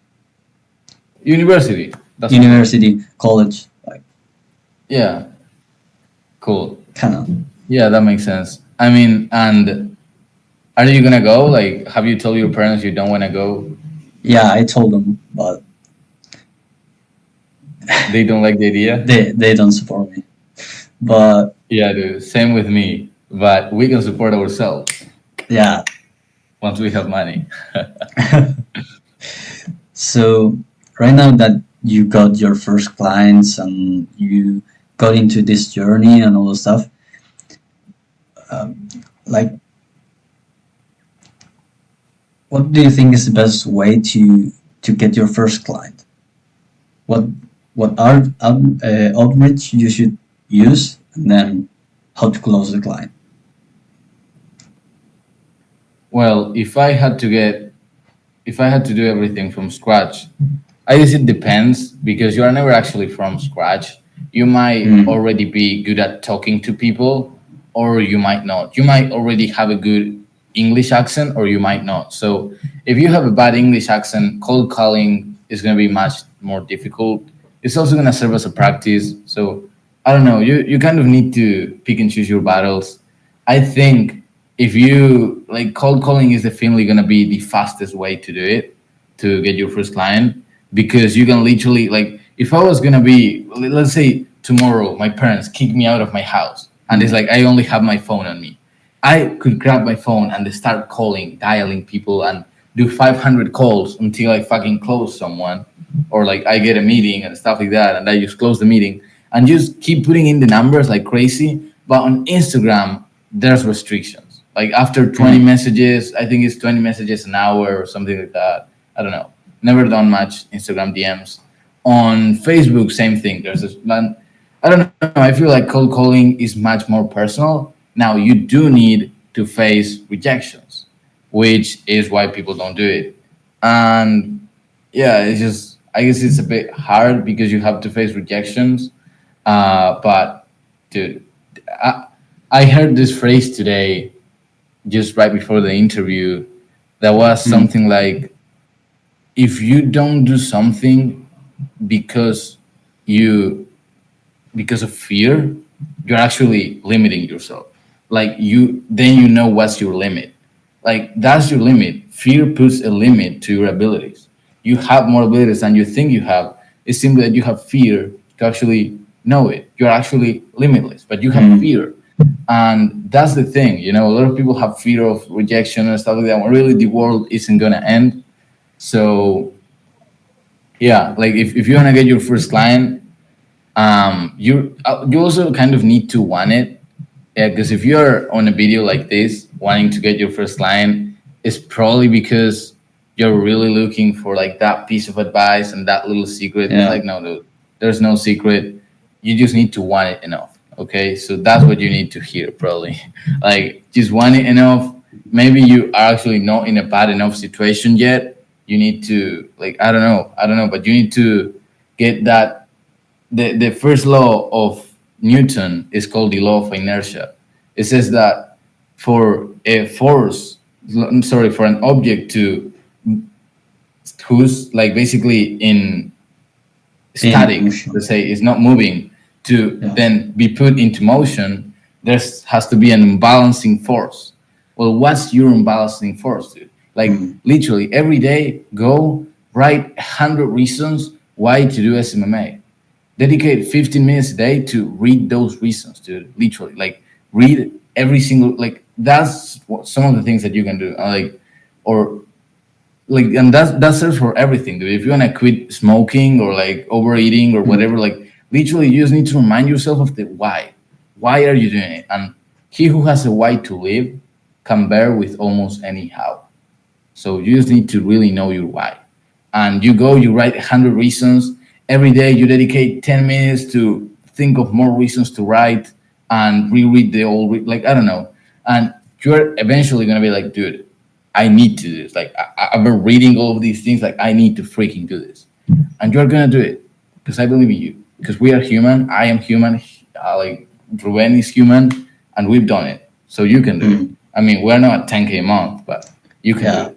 University. That's cool. university, college, like Yeah, cool. kind of. Yeah, that makes sense. I mean, and are you gonna go? Like, have you told your parents you don't want to go? Yeah, I told them, but They don't like the idea. they don't support me. But Yeah, dude. Same with me. But we can support ourselves yeah, once we have money. so right now that you got your first clients and you got into this journey and all the stuff, um, like what do you think is the best way to get your first client? What outreach you should use, and then how to close the client? Well, if I had to do everything from scratch, I guess it depends because you are never actually from scratch. You might Mm. already be good at talking to people, or you might not. You might already have a good English accent, or you might not. So, if you have a bad English accent, cold calling is going to be much more difficult. It's also going to serve as a practice. So, I don't know. You kind of need to pick and choose your battles. I think if you like cold calling is definitely going to be the fastest way to do it to get your first client because you can literally like if I was gonna be let's say tomorrow my parents kick me out of my house and it's Mm. like I only have my phone on me. I could grab my phone and start calling, dialing people and do 500 calls until I fucking close someone or like I get a meeting and stuff like that and I just close the meeting and just keep putting in the numbers like crazy. But on Instagram, there's restrictions. Like after 20 Mm. messages, I think it's 20 messages an hour or something like that. I don't know. Never done much Instagram DMs. On Facebook, same thing. There's this man. I don't know. I feel like cold calling is much more personal. Now you do need to face rejections, which is why people don't do it. And yeah, it's just I guess it's a bit hard because you have to face rejections. But dude, I, I heard this phrase today just right before the interview that was Mm. something like if you don't do something because you because of fear you're actually limiting yourself like you then you know what's your limit like that's your limit fear puts a limit to your abilities you have more abilities than you think you have it's simply that you have fear to actually know it you're actually limitless but you have Mm. fear and that's the thing a lot of people have fear of rejection and stuff like that when really the world isn't going to end so yeah like if you want to get your first client you also kind of need to want it yeah because if you're on a video like this wanting to get your first client it's probably because you're really looking for like that piece of advice and that little secret it's Yeah. like no dude there's no secret you just need to want it enough okay so that's what you need to hear probably like just want it enough maybe you are actually not in a bad enough situation yet you need to like I don't know but you need to get that the first law of Newton is called the law of inertia. It says that for a force I'm sorry, for an object to who's like basically in Being in static, motion. let's say, is not moving, to Yeah. then be put into motion, there has to be an imbalancing force. Well, what's your imbalancing force, dude? Like Mm. literally every day, go write 100 reasons why to do SMMA. Dedicate 15 minutes a day to read those reasons, dude. Literally, like read every single like that's some of the things that you can do. Like or like and that serves for everything, dude. If you want to quit smoking or like overeating or Mm. whatever, like literally you just need to remind yourself of the why are you doing it. And he who has a why to live can bear with almost any how. So you just need to really know your why. And you go, you write 100 reasons. Every day you dedicate 10 minutes to think of more reasons to write and reread the old, like, I don't know. And you're eventually going to be like, dude, I need to do this. Like, I've been reading all of these things. Like, I need to freaking do this. And you're going to do it because I believe in you. Because we are human. I am human. Like, Ruben is human. And we've done it. So you can do it. Mm. I mean, we're not at 10K a month, but you can do Yeah. it.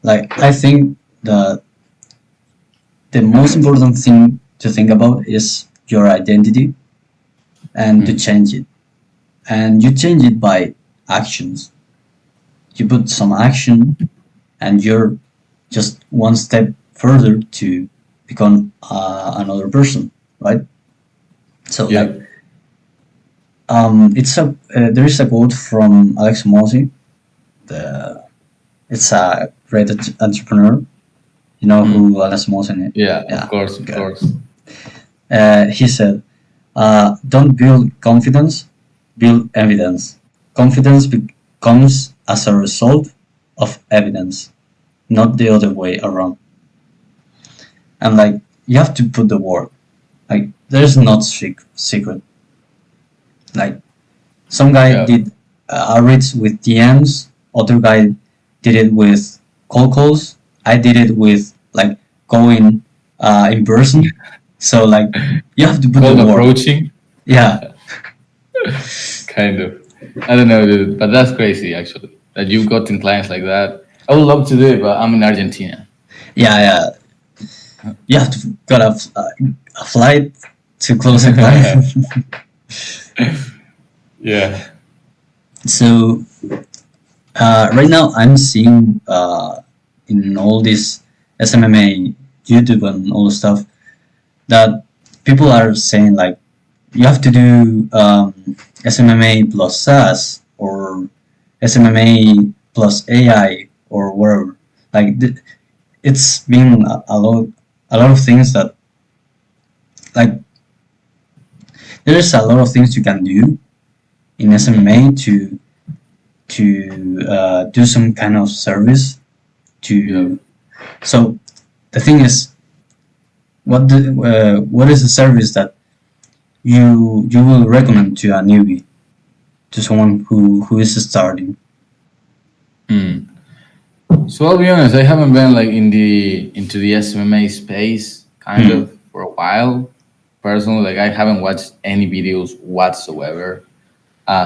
Like I think the most important thing to think about is your identity and to Mm. change it. And you change it by actions. You put some action and you're just one step further to become another person, right? So like Yeah. it's a there is a quote from Alex Mosi. The It's a great entrepreneur. You know Mm. who Alex Mosi is? Yeah, of Yeah. course, of Okay. course. He said, "Don't build confidence, build evidence. Confidence comes as a result of evidence, not the other way around." And like you have to put the work. Like there's not secret. Like some guy Yeah. did outreach with DMs, other guy did it with cold calls. I did it with like going in person. So like you have to put the Cold work. approaching, Yeah, kind of. I don't know, dude, but that's crazy actually. That you've gotten clients like that. I would love to do it, but I'm in Argentina. yeah, yeah. You have to got a flight to close a client. Yeah. So right now I'm seeing in all this SMMA, YouTube, and all the stuff that people are saying like you have to do SMMA plus SaaS or SMMA plus AI or whatever. Like it's been a lot of things that like there's a lot of things you can do in Hmm. SMMA to do some kind of service Yeah. to. So the thing is, what is the service that you will recommend to a newbie, to someone who is starting? Hmm. So I'll be honest, I haven't been like into the SMMA space kind Hmm. of for a while. Personally, like I haven't watched any videos whatsoever.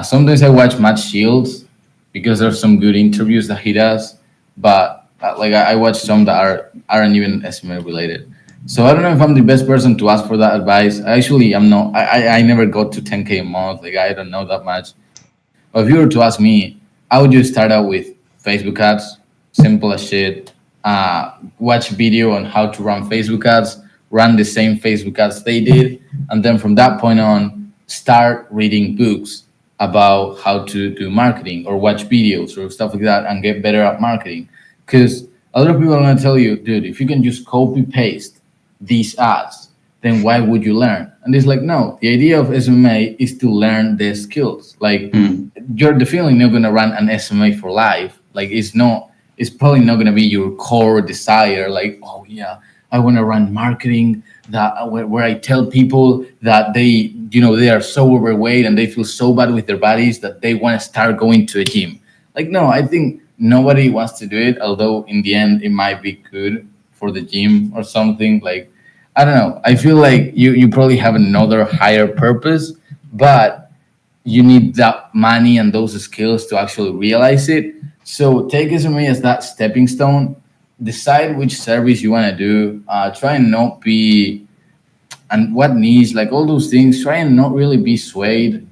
Sometimes I watch Matt Shields because there's some good interviews that he does, but like I watch some that aren't even SMA related. So I don't know if I'm the best person to ask for that advice. Actually, I'm not. I never got to 10K a month. Like I don't know that much. But if you were to ask me, I would just start out with Facebook ads, simple as shit. Watch video on how to run Facebook ads, run the same Facebook ads they did, and then from that point on, start reading books about how to do marketing or watch videos or stuff like that and get better at marketing. Because a lot of people are gonna tell you, dude, if you can just copy paste these ads, then why would you learn? And it's like, no, the idea of SMA is to learn the skills. Like Hmm. you're definitely not gonna run an SMA for life. Like it's probably not gonna be your core desire. Like, oh yeah, I wanna run marketing that where I tell people that they are so overweight and they feel so bad with their bodies that they want to start going to a gym. Like, no, I think nobody wants to do it, although in the end it might be good for the gym or something. Like, I don't know. I feel like you probably have another higher purpose, but you need that money and those skills to actually realize it. So take SME as that stepping stone. Decide which service you want to do. Try and not be and what needs, like all those things. Try and not really be swayed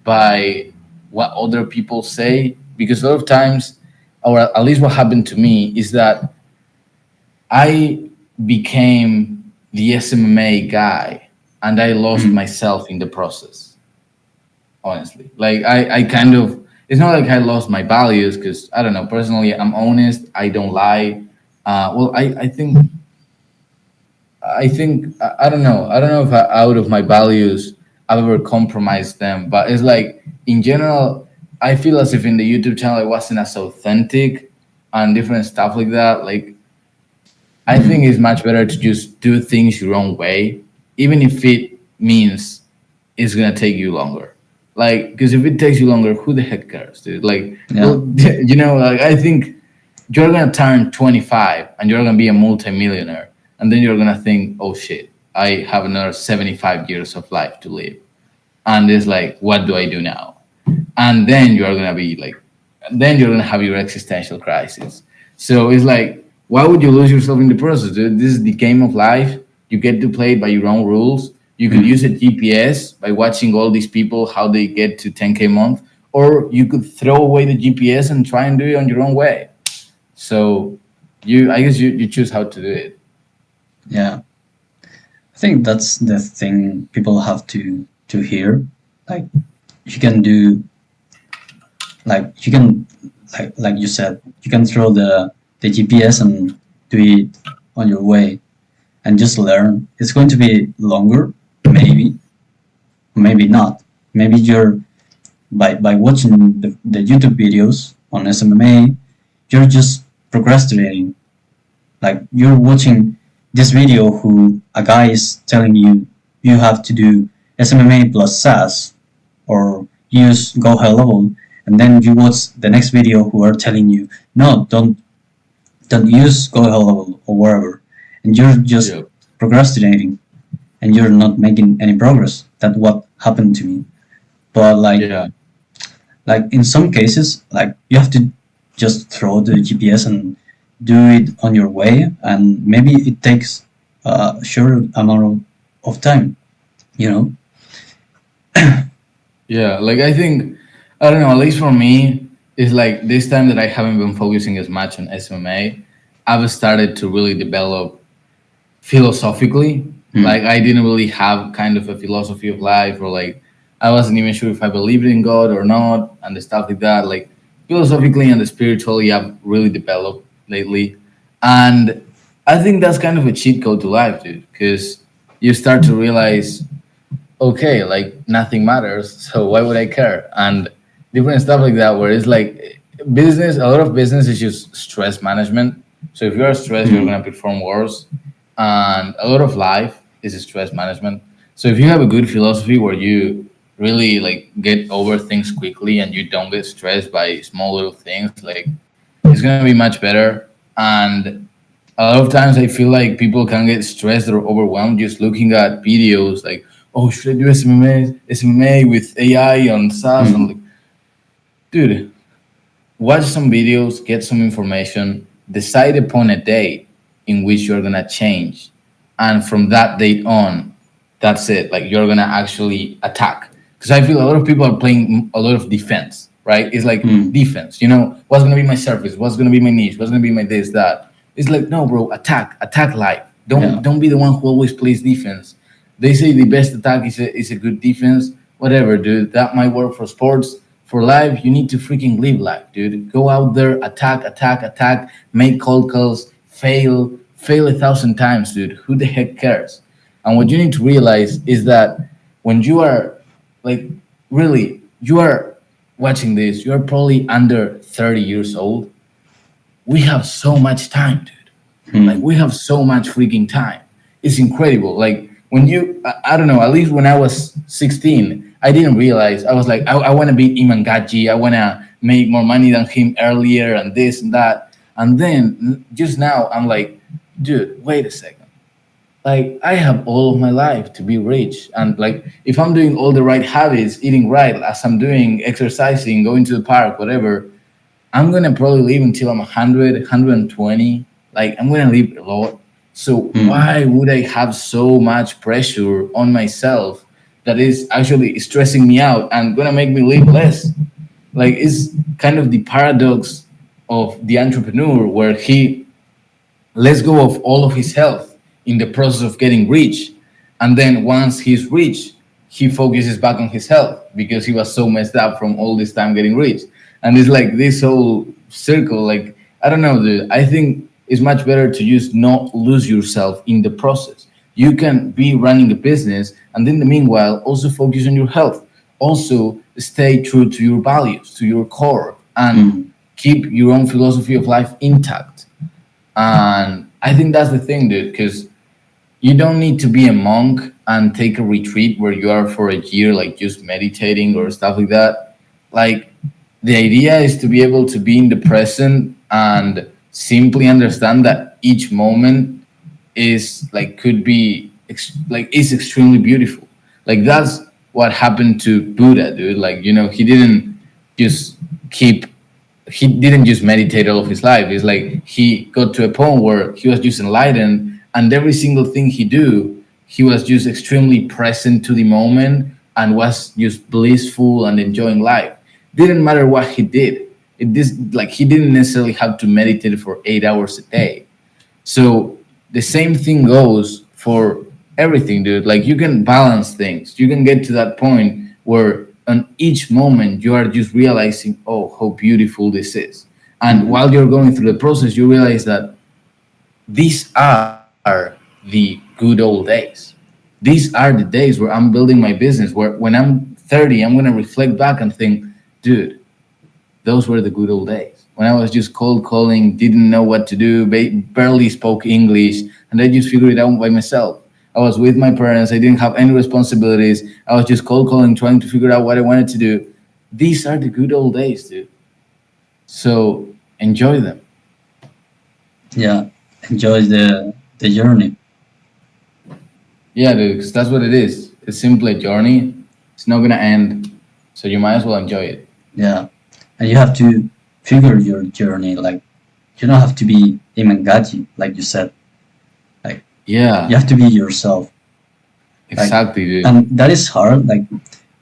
by what other people say, because a lot of times, or at least what happened to me, is that I became the SMMA guy and I lost Mm. myself in the process. Honestly, like I kind of, it's not like I lost my values, because I don't know, personally I'm honest, I don't lie. Well, I don't know. I don't know if out of my values I've ever compromised them, but it's like in general, I feel as if in the YouTube channel I wasn't as authentic and different stuff like that. Like I think Mm. it's much better to just do things your own way, even if it means it's gonna take you longer. Like, because if it takes you longer, who the heck cares, dude? Like, Yeah. well, like I think you're gonna turn 25 and you're gonna be a multimillionaire, and then you're gonna think, oh shit, I have another 75 years of life to live, and it's like, what do I do now? And then you're gonna be like, then you're gonna have your existential crisis. So it's like, why would you lose yourself in the process, dude? This is the game of life. You get to play it by your own rules. You could Mm. use a GPS by watching all these people how they get to 10K a month, or you could throw away the GPS and try and do it on your own way. So I guess you choose how to do it. Yeah. I think that's the thing people have to hear. Like you can do you can like you said, you can throw the GPS and do it on your way and just learn. It's going to be longer, maybe, maybe not. Maybe you're by watching the YouTube videos on SMMA, you're just procrastinating. Like you're watching this video who a guy is telling you you have to do SMMA plus SAS or use Go High Level, and then you watch the next video who are telling you no, don't use Go High Level or whatever, and you're just Yeah. procrastinating and you're not making any progress. That's what happened to me. But Yeah. like in some cases, like you have to just throw the GPS and do it on your way, and maybe it takes a short amount of time, you know. Yeah. Like I think, I don't know, at least for me, it's like this time that I haven't been focusing as much on SMA, I've started to really develop philosophically. Mm. Like I didn't really have kind of a philosophy of life, or like I wasn't even sure if I believed in God or not, and the stuff like that. Like philosophically and spiritually, I've really developed lately, and I think that's kind of a cheat code to life, dude. Because you start to realize, okay, like nothing matters, so why would I care? And different stuff like that, where it's like business, a lot of business is just stress management. So if you're stressed, you're Mm. gonna perform worse. And a lot of life is stress management. So if you have a good philosophy where you really like get over things quickly and you don't get stressed by small little things, like it's gonna be much better. And a lot of times I feel like people can get stressed or overwhelmed just looking at videos like, oh, should I do SMA with AI on SaaS? I'm Mm. like, dude, watch some videos, get some information, decide upon a date in which you're gonna change. And from that date on, that's it. Like you're gonna actually attack. Because I feel a lot of people are playing a lot of defense, right? It's like Mm. defense, what's gonna be my service, what's gonna be my niche, what's gonna be my this, that. It's like, no, bro, attack life. Yeah. Don't be the one who always plays defense. They say the best attack is a good defense. Whatever, dude. That might work for sports. For life, you need to freaking live life, dude. Go out there, attack, make cold calls, fail 1,000 times, dude. Who the heck cares? And what you need to realize is that when you are like really, you are watching this, you're probably under 30 years old. We have so much time, dude. Like Mm. we have so much freaking time. It's incredible. Like when I don't know, at least when I was 16, I didn't realize. I was like, I want to be Iman Gaji. I want to make more money than him earlier and this and that. And then just now I'm like, dude, wait a second. like I have all of my life to be rich. And like if I'm doing all the right habits, eating right, as I'm doing, exercising, going to the park, whatever, I'm gonna probably live until I'm 100, 120. Like I'm gonna live a lot. So Mm. why would I have so much pressure on myself that is actually stressing me out and gonna make me live less? Like it's kind of the paradox of the entrepreneur where he lets go of all of his health in the process of getting rich. And then once he's rich, he focuses back on his health because he was so messed up from all this time getting rich. And it's like this whole circle. Like, I don't know, dude. I think it's much better to just not lose yourself in the process. You can be running a business and in the meanwhile also focus on your health. Also stay true to your values, to your core, and Mm. keep your own philosophy of life intact. And I think that's the thing, dude, because you don't need to be a monk and take a retreat where you are for a year, like just meditating or stuff like that. Like, the idea is to be able to be in the present and simply understand that each moment is like could be like is extremely beautiful. Like that's what happened to Buddha, dude. Like he didn't just keep he didn't just meditate all of his life. It's like he got to a point where he was just enlightened, and every single thing he do, he was just extremely present to the moment and was just blissful and enjoying life. Didn't matter what he did. It this like he didn't necessarily have to meditate for 8 hours a day. So the same thing goes for everything, dude. Like you can balance things. You can get to that point where on each moment you are just realizing, oh, how beautiful this is. And Mm. while you're going through the process, you realize that these are the good old days. These are the days where I'm building my business, where when I'm 30, I'm going to reflect back and think, dude, those were the good old days when I was just cold calling, didn't know what to do, barely spoke English, and I just figured it out by myself. I was with my parents. I didn't have any responsibilities. I was just cold calling, trying to figure out what I wanted to do. These are the good old days, dude. So enjoy them. Yeah. Enjoy the journey. Yeah, dude, because that's what it is. It's simply a journey. It's not gonna end, so you might as well enjoy it. Yeah. And you have to figure your journey. Like you don't have to be Imangati, like you said. Like you Yeah, have to be yourself. Like, exactly, dude. and that is hard. Like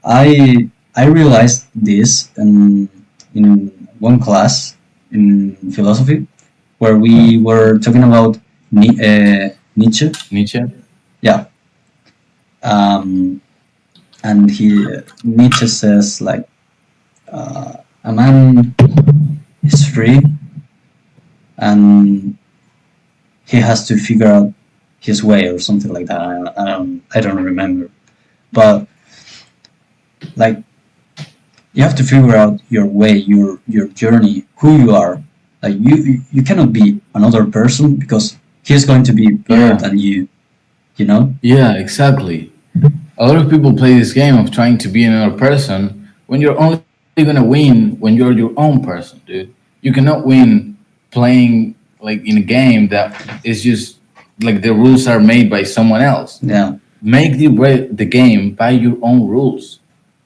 I realized this in one class in philosophy where we were talking about Nietzsche. Nietzsche. Yeah. Um, and Nietzsche says like a man is free and he has to figure out his way or something like that. I don't remember, but like you have to figure out your way, your journey, who you are. Like you cannot be another person because he's going to be better Yeah, than you. You know? yeah, exactly. A lot of people play this game of trying to be another person when you're only gonna win when you're your own person, dude. You cannot win playing like in a game that is just like the rules are made by someone else. Yeah. Make the game by your own rules.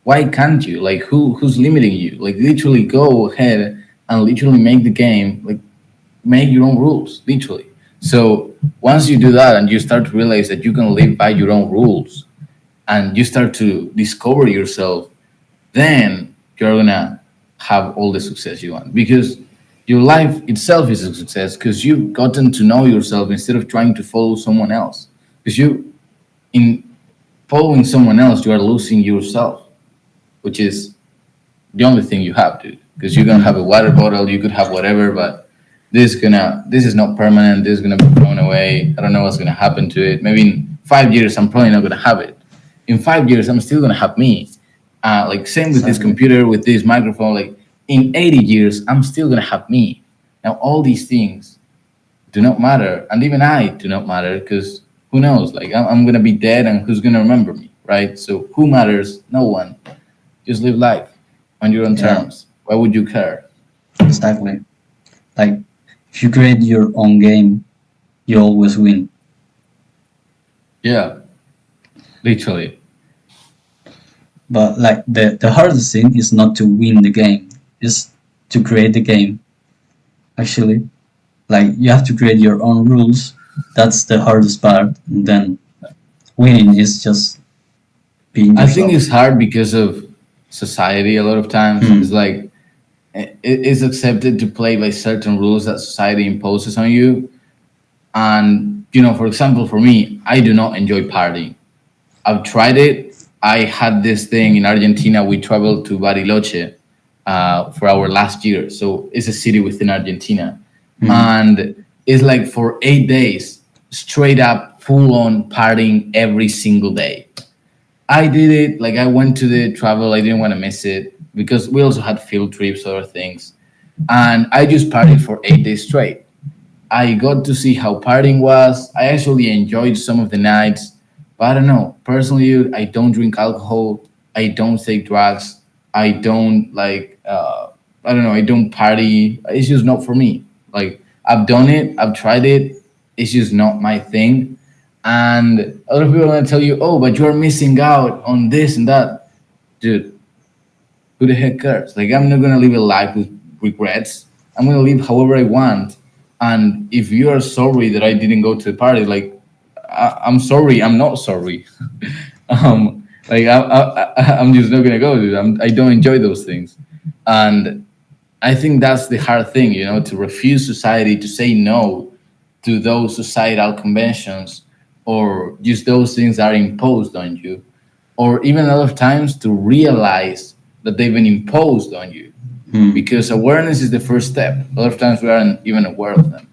Why can't you? Like who's limiting you? Like literally go ahead and literally make the game like make your own rules, literally. So once you do that and you start to realize that you can live by your own rules and you start to discover yourself, then you're gonna have all the success you want because your life itself is a success because you've gotten to know yourself instead of trying to follow someone else. Because you, in following someone else, you are losing yourself, which is the only thing you have, dude. Because you're gonna have a water bottle, you could have whatever, but this is not permanent. This is gonna be thrown away. I don't know what's gonna happen to it. Maybe in 5 years, I'm probably not gonna have it. In 5 years, I'm still gonna have me. Like same with this Exactly. computer, with this microphone. Like in 80 years, I'm still gonna have me. Now all these things do not matter, and even I do not matter because who knows? Like I'm gonna be dead, and who's gonna remember me, right? So who matters? No one. Just live life on your own Yeah. terms. Why would you care? Exactly. Like if you create your own game, you always win. Yeah, literally. But like the hardest thing is not to win the game, is to create the game. Actually, like you have to create your own rules. That's the hardest part. And then winning is just being I think yourself. it's hard because of society. A lot of times, it's Hmm. like it is accepted to play by certain rules that society imposes on you. And for example, for me, I do not enjoy partying. I've tried it. I had this thing in Argentina. We traveled to Bariloche for our last year. So it's a city within Argentina. Hmm. And it's like for 8 days, straight up, full on partying every single day. I did it. Like I went to the travel. I didn't want to miss it because we also had field trips, other things. And I just partied for 8 days straight. I got to see how partying was. I actually enjoyed some of the nights, but I don't know. Personally, I don't drink alcohol. I don't take drugs. I don't I don't know. I don't party. It's just not for me. Like I've done it. I've tried it. It's just not my thing. And a lot of people are gonna tell you, "Oh, but you're missing out on this and that." Dude, who the heck cares? Like, I'm not gonna live a life with regrets. I'm gonna live however I want. And if you are sorry that I didn't go to the party, like, I'm sorry. I'm not sorry. I'm just not gonna go, dude. I don't enjoy those things, and I think that's the hard thing, to refuse society, to say no to those societal conventions, or just those things that are imposed on you, or even a lot of times to realize that they've been imposed on you, Hmm. because awareness is the first step. A lot of times we aren't even aware of them.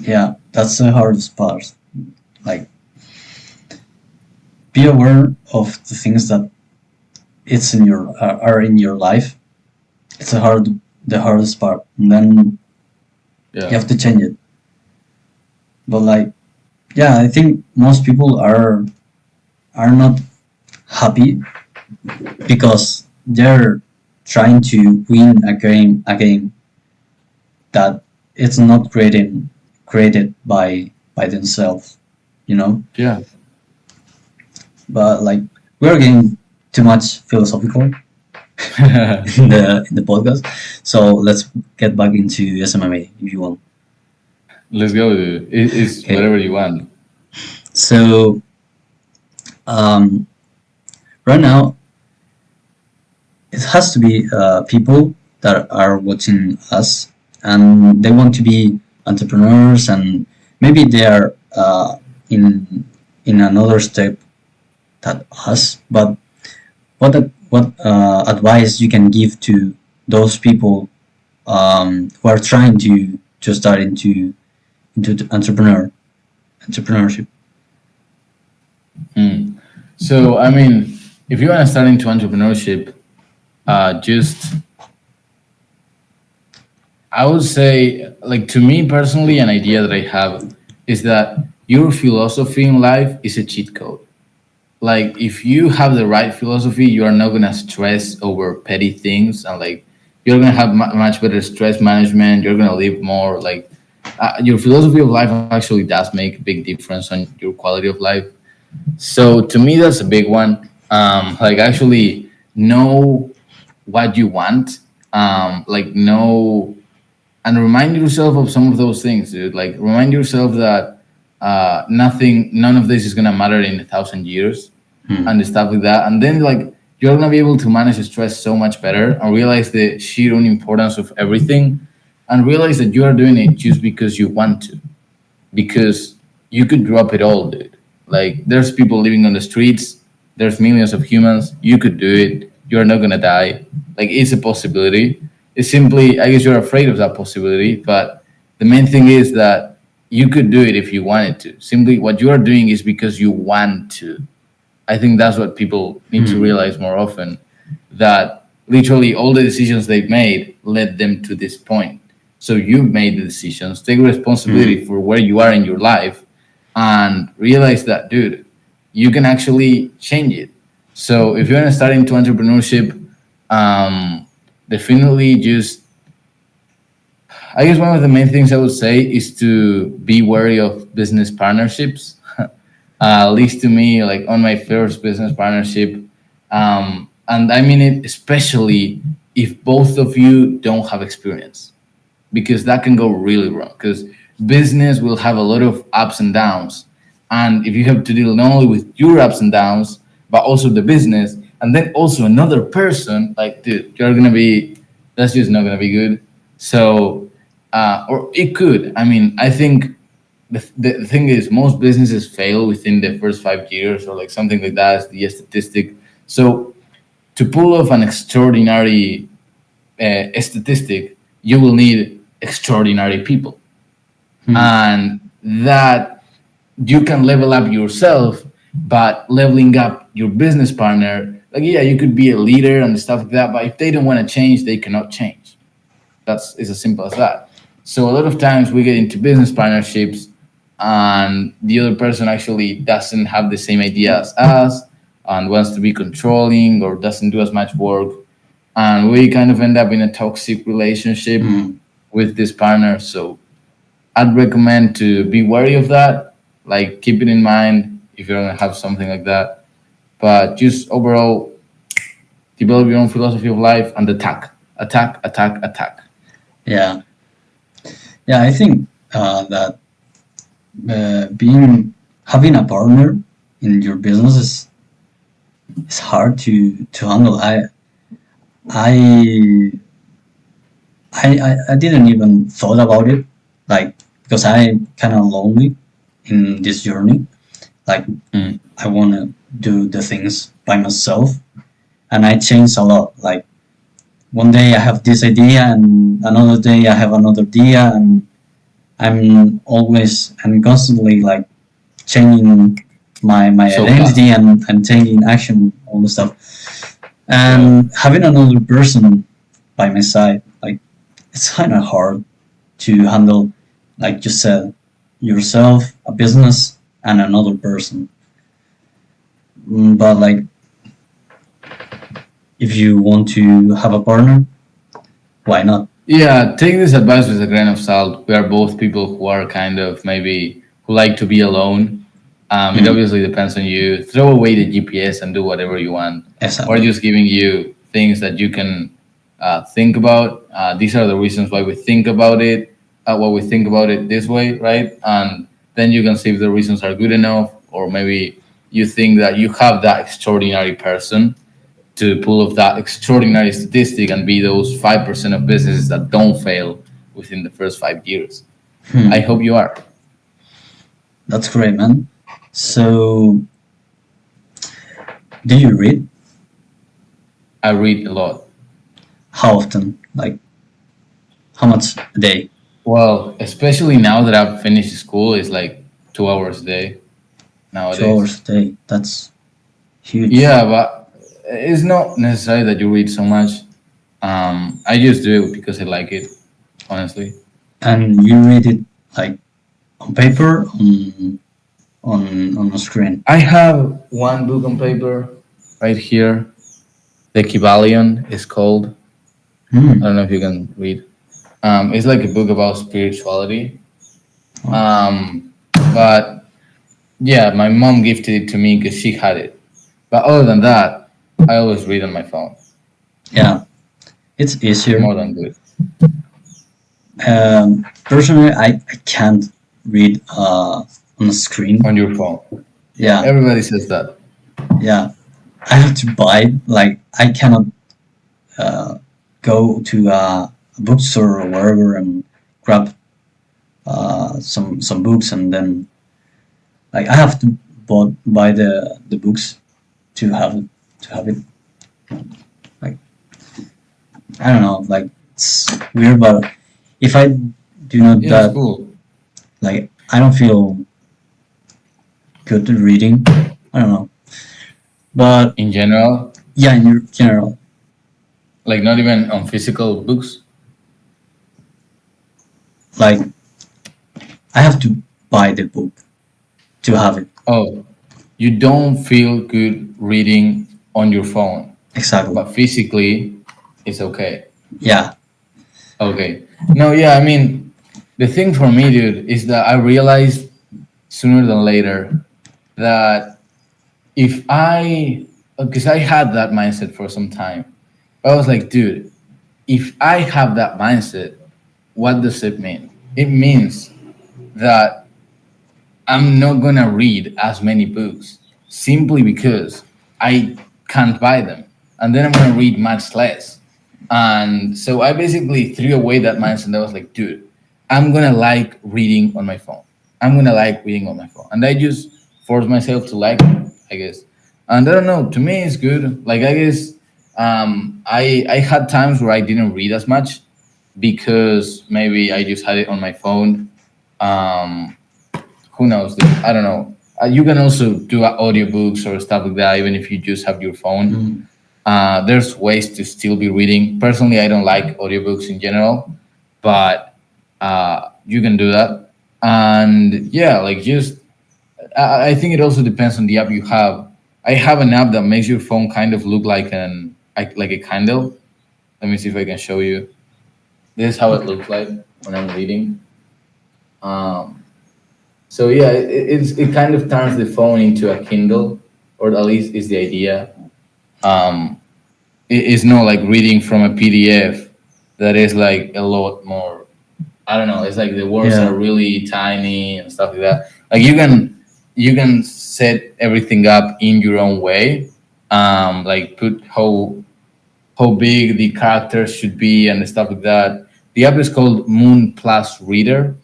Yeah, that's the hardest part. Like be aware of the things that it's in your are in your life. It's the hardest part, and then you Yeah. have to change it. But like, yeah, I think most people are not happy because they're trying to win a game that it's not created by themselves, you know. Yeah. But like we're getting too much philosophical in the podcast, so let's get back into SMMA if you want. Let's go, dude. It's Okay, whatever you want. so um, right now it has to be people that are watching us and they want to be entrepreneurs and maybe they are in another step than us. But what advice you can give to those people who are trying to start into the entrepreneurship? Hmm. So, I mean, if you want to start into entrepreneurship, just I would say, like, to me personally, an idea that I have is that your philosophy in life is a cheat code. Like, if you have the right philosophy, you are not gonna stress over petty things, and like, you're gonna have much better stress management. You're gonna live more. Like, your philosophy of life actually does make a big difference on your quality of life. So to me, that's a big one. Like, actually know what you want. Like, know and remind yourself of some of those things, dude. Like, remind yourself that none of this is gonna matter in 1,000 years, Hmm. and stuff like that. And then, like, you're gonna be able to manage stress so much better, and realize the sheer importance of everything, and realize that you are doing it just because you want to, because you could drop it all, dude. Like, there's people living on the streets, there's millions of humans. You could do it. You're not gonna die. Like, it's a possibility. It's simply, I guess, you're afraid of that possibility. But the main thing is that you could do it if you wanted to. Simply, what you are doing is because you want to. I think that's what people need to Hmm. realize more often, that literally all the decisions they've made led them to this point. So you've made the decisions, take Hmm. responsibility for where you are in your life, and realize that, dude, you can actually change it. So if you want to start into entrepreneurship, um, definitely just, I guess one of the main things I would say is to be wary of business partnerships. At least to me, like on my first business partnership. And I mean it especially if both of you don't have experience, because that can go really wrong. Because business will have a lot of ups and downs, and if you have to deal not only with your ups and downs, but also the business, and then also another person, like dude, you're gonna be that's just not gonna be good. So, or it could. I mean, I think the thing is most businesses fail within the first 5 years or like something like that is the statistic. So to pull off an extraordinary statistic, you will need extraordinary people, Hmm. and that you can level up yourself, but leveling up your business partner, like yeah, you could be a leader and stuff like that, but if they don't want to change, they cannot change. That's it's as simple as that. So a lot of times we get into business partnerships, and the other person actually doesn't have the same idea as us and wants to be controlling or doesn't do as much work, and we kind of end up in a toxic relationship Hmm. with this partner. So I'd recommend to be wary of that. Like keep it in mind if you're gonna have something like that. But just overall, develop your own philosophy of life and attack, attack, attack, attack. Yeah, yeah. I think that being having a partner in your business is hard to handle. I I didn't even thought about it, like because I kind of lonely in this journey. Like Mm. I want to do the things by myself, and I change a lot. Like one day I have this idea, and another day I have another idea, and I'm constantly like changing my So fast. identity and taking action, all the stuff. Yeah. And having another person by my side, like it's kind of hard to handle, like you said, yourself, a business, and another person. But like, if you want to have a partner, why not? Yeah, take this advice with a grain of salt. We are both people who are kind of maybe who like to be alone. It Hmm. obviously depends on you. Throw away the GPS and do whatever you want. We're Exactly. just giving you things that you can think about. These are the reasons why we think about it, why we think about it this way, right? And then you can see if the reasons are good enough, or maybe you think that you have that extraordinary person to pull off that extraordinary statistic and be those 5% of businesses that don't fail within the first 5 years. I Hmm. hope you are. That's great, man. So, do you read? I read a lot. How often? Like, how much a day? Well, especially now that I've finished school, it's like 2 hours a day Two nowadays. hours a day. That's huge. Yeah, but it's not necessary that you read so much. I just do it because I like it, honestly. And you read it like on paper, on a screen. I have one book on paper right here. The Kybalion is called. I Hmm. don't know if you can read. It's like a book about spirituality. Oh, Um, but yeah, my mom gifted it to me because she had it. But other than that, I always read on my phone. yeah, it's It's easier. more than good. Personally, I can't read on a screen. On your phone. Yeah, Yeah, everybody says that. yeah. I have to buy it. Like I cannot uh, go to a bookstore or wherever and grab some books and then like I have to buy the books to have it. Like I don't know. Like it's weird, but if I do not Yeah, it's that, cool. like I don't feel good at reading. I don't know. But In general, yeah, in general, like not even on physical books. like I have to buy the book to have it. Oh, you don't feel good reading on your phone, Exactly. but physically, it's okay. Yeah. Okay. No, yeah, I mean, the thing for me, dude, is that I realized sooner than later that if I, because I had that mindset for some time, I was like, dude, if I have that mindset, what does it mean? It means that I'm not gonna read as many books simply because I can't buy them, and then I'm gonna read much less. And so I basically threw away that mindset. I was like, dude, I'm gonna like reading on my phone. I'm gonna like reading on my phone, and I just forced myself to like it, I guess. And I don't know. To me, it's good. Like I guess I had times where I didn't read as much because maybe I just had it on my phone. Um, who knows? I don't know. You can also do audiobooks or stuff like that, even if you just have your phone. Mm. There's ways to still be reading. Personally, I don't like audiobooks in general, but you can do that. And yeah, like just I think it also depends on the app you have. I have an app that makes your phone kind of look like a candle. Let me see if I can show you. This is how it looks like when I'm reading. Um, so yeah, it kind of turns the phone into a Kindle, or at least is the idea. Um, it's not like reading from a PDF that is like a lot more. I don't know. It's like the words are Yeah. really tiny and stuff like that. Like you can set everything up in your own way. Like put how big the characters should be and stuff like that. The app is called Moon Plus Reader.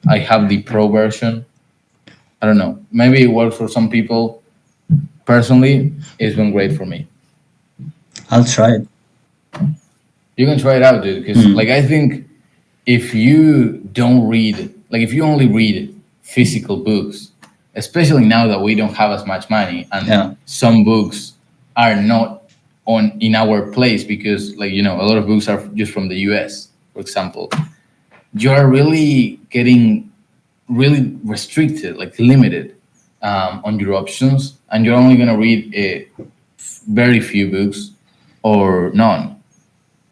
I have the pro version. I don't know. Maybe it works for some people. Personally, it's been great for me. I'll try it. You can try it out, dude. Because Mm. like I think if you don't read, like if you only read physical books, especially now that we don't have as much money and Yeah. some books are not on in our place because like a lot of books are just from the US, for example, you're really getting really restricted, like limited on your options, and you're only gonna read very few books or none.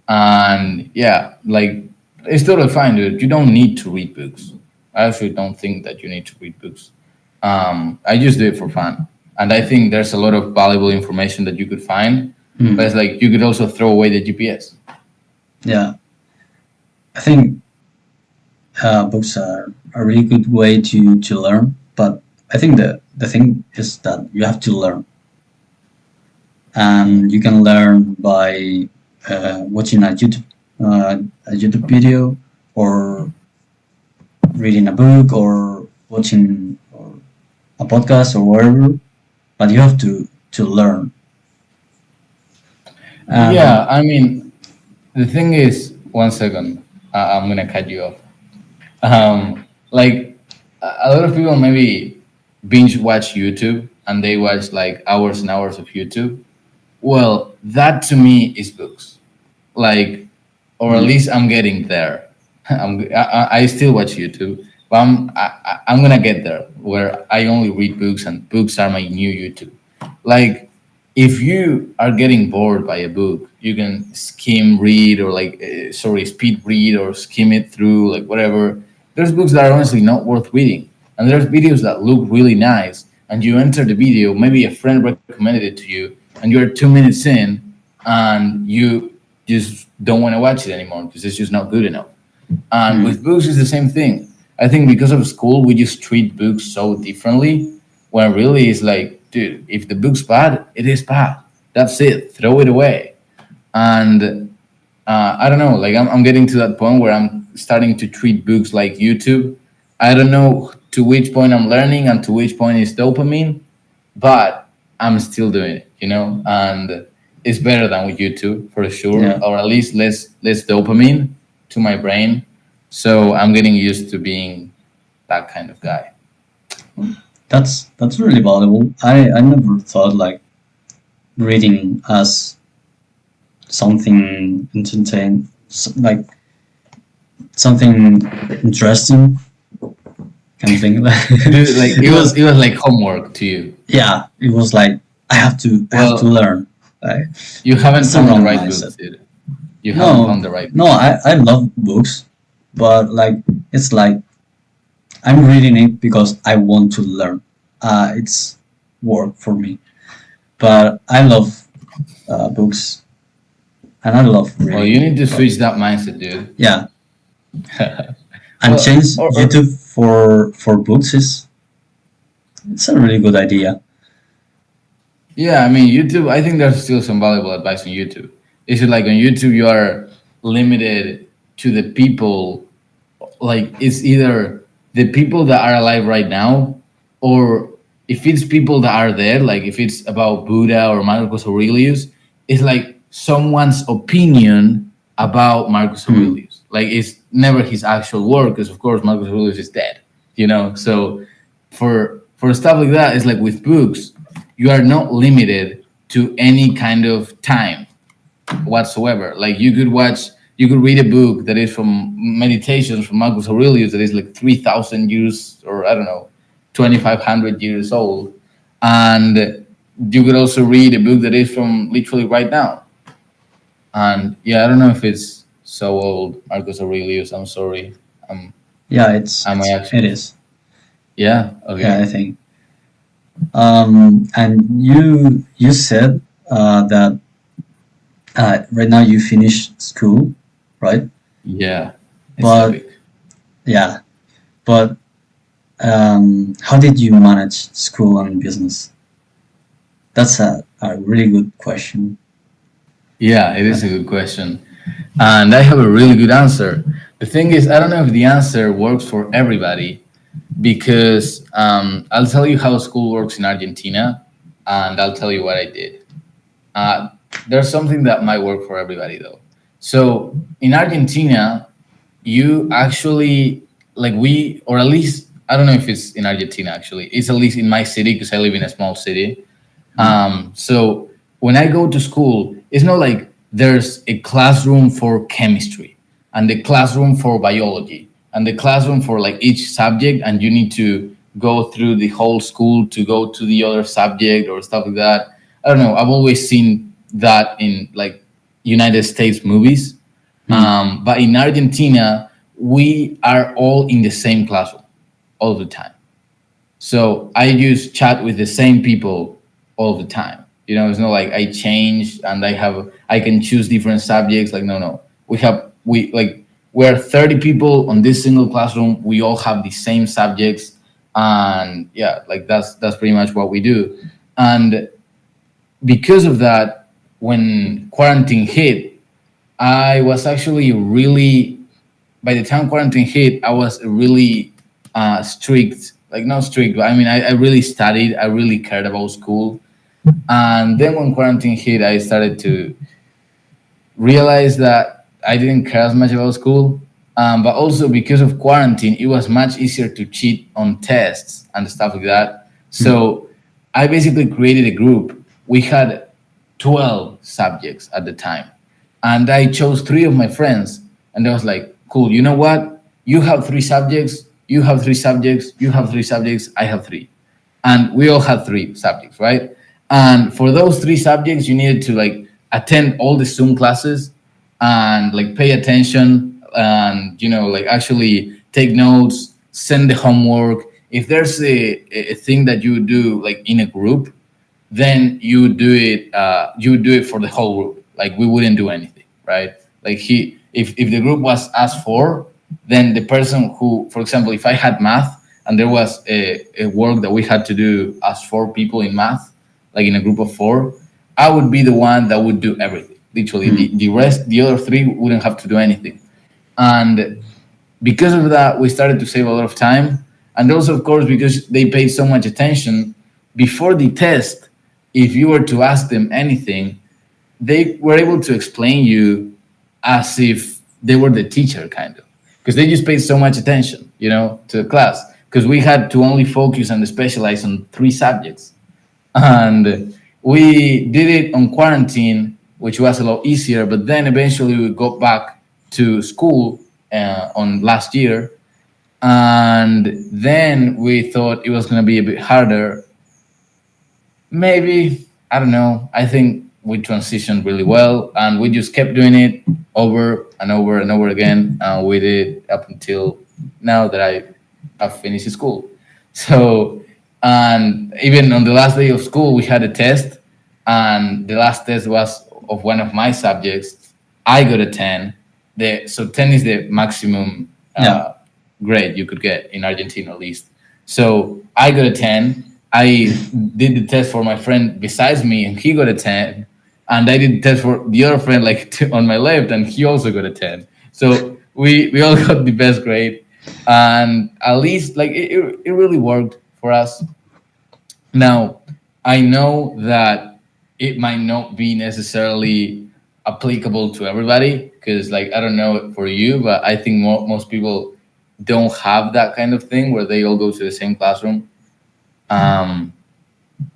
And yeah, like it's totally fine, dude. You don't need to read books. I actually don't think that you need to read books. I just do it for fun, and I think there's a lot of valuable information that you could find. But Mm. it's like you could also throw away the GPS. Yeah. I think books are a really good way to learn, but I think the thing is that you have to learn, Mm. and you can learn by watching a YouTube video, or reading a book, or watching or a podcast or whatever. But you have to learn. Yeah, And I mean, the thing is, one second, I'm gonna cut you off. Like a lot of people maybe binge watch YouTube and they watch like hours and hours of YouTube. Well, that to me is books. Like, or at mm, least I'm getting there. I still watch YouTube, but I'm gonna get there where I only read books and books are my new YouTube. Like, if you are getting bored by a book, you can skim read or like sorry, speed read or skim it through like whatever. There's books that are honestly not worth reading, and there's videos that look really nice, and you enter the video, maybe a friend recommended it to you, and you're 2 minutes in, and you just don't want to watch it anymore because it's just not good enough. And mm, with books, it's the same thing. I think because of school, we just treat books so differently. When really it's like, dude, if the book's bad, it is bad. That's it. Throw it away. And I don't know. Like I'm getting to that point where I'm starting to treat books like YouTube. I don't know to which point I'm learning and to which point is dopamine, but I'm still doing it, and it's better than with YouTube for sure, yeah, or at least less dopamine to my brain. So I'm getting used to being that kind of guy. that's really valuable. I never thought like reading as something entertain, like something interesting kind of thing. Dude, like It was, it was like homework to you. yeah, it was like I have to Well, learn. Like, you haven't it's the found the wrong right mindset. books, dude. You haven't No, found the right no, books. I love books, but like it's like I'm reading it because I want to learn. it's work for me. But I love books and I love Well, you reading. need to But switch that mindset, dude. yeah, and Well, change or YouTube for books is it's a really good idea. yeah, I mean, YouTube, I think there's still some valuable advice on YouTube. Is it like on YouTube you are limited to the people, like it's either the people that are alive right now, or if it's people that are there, like if it's about Buddha or Marcus Aurelius, it's like someone's opinion about Marcus Hmm. Aurelius. Like it's never his actual work, because of course Marcus Aurelius is dead, you know. So for stuff like that, it's like with books, you are not limited to any kind of time whatsoever. Like you could read a book that is from Meditations from Marcus Aurelius that is like 3,000 years, or I don't know, 2,500 years old, and you could also read a book that is from literally right now. And yeah, I don't know if it's so old, Marcus Aurelius. I'm sorry. Yeah, Am I it actually? is. Yeah. Yeah, I Okay. think. And you said that right now you finish school, right? Yeah. It's But epic. yeah, but how did you manage school and business? That's a really good question. Yeah, it Uh, is a good question. And I have a really good answer. The thing is, I don't know if the answer works for everybody, because I'll tell you how school works in Argentina, and I'll tell you what I did. Uh, there's something that might work for everybody, though. So in Argentina, you actually, like we, or at least, I don't know if it's in Argentina actually, it's at least in my city because I live in a small city. So when I go to school, it's not like there's a classroom for chemistry and the classroom for biology and the classroom for like each subject, and you need to go through the whole school to go to the other subject or stuff like that. I don't know. I've always seen that in like United States movies, hmm, but in Argentina, we are all in the same classroom all the time. So I just chat with the same people all the time. You know, it's not like I change and I can choose different subjects. Like no. We're 30 people on this single classroom. We all have the same subjects, and yeah, like that's pretty much what we do. And because of that, when quarantine hit, I was actually really, by the time quarantine hit, I was really strict. Like not strict, but I mean, I really studied. I really cared about school. And then when quarantine hit, I started to realize that I didn't care as much about school. But also because of quarantine, it was much easier to cheat on tests and stuff like that. hmm, So I basically created a group. We had 12 subjects at the time. And I chose three of my friends. And I was like, cool, you know what? You have three subjects, you have three subjects, you have three subjects, I have three. And we all had three subjects, right? And for those three subjects, you needed to like attend all the Zoom classes and like pay attention and like actually take notes, send the homework. If there's a thing that you do like in a group, then you would do it for the whole group. Like we wouldn't do anything, right? Like if the group was us four, then the person who, for example, if I had math and there was a work that we had to do as four people in math, like in a group of four, I would be the one that would do everything. Literally, hmm, the other three wouldn't have to do anything. And because of that, we started to save a lot of time. And also, of course, because they paid so much attention before the test, if you were to ask them anything, they were able to explain you as if they were the teacher, kind of, because they just paid so much attention, to the class. Because we had to only focus and specialize on three subjects, and we did it on quarantine, which was a lot easier. But then eventually we got back to school on last year, and then we thought it was going to be a bit harder. Maybe, I don't know. I think we transitioned really well, and we just kept doing it over and over and over again. And we did up until now that I have finished school. So And even on the last day of school, we had a test, and the last test was of one of my subjects. I got a 10. So 10 is the maximum Yeah. grade you could get in Argentina, at least. So I got a 10. I did the test for my friend besides me, and he got a 10. And I did the test for the other friend, like on my left, and he also got a 10. So we all got the best grade. And at least, like, it really worked for us. Now, I know that it might not be necessarily applicable to everybody because, like, I don't know for you, but I think most people don't have that kind of thing where they all go to the same classroom. Um,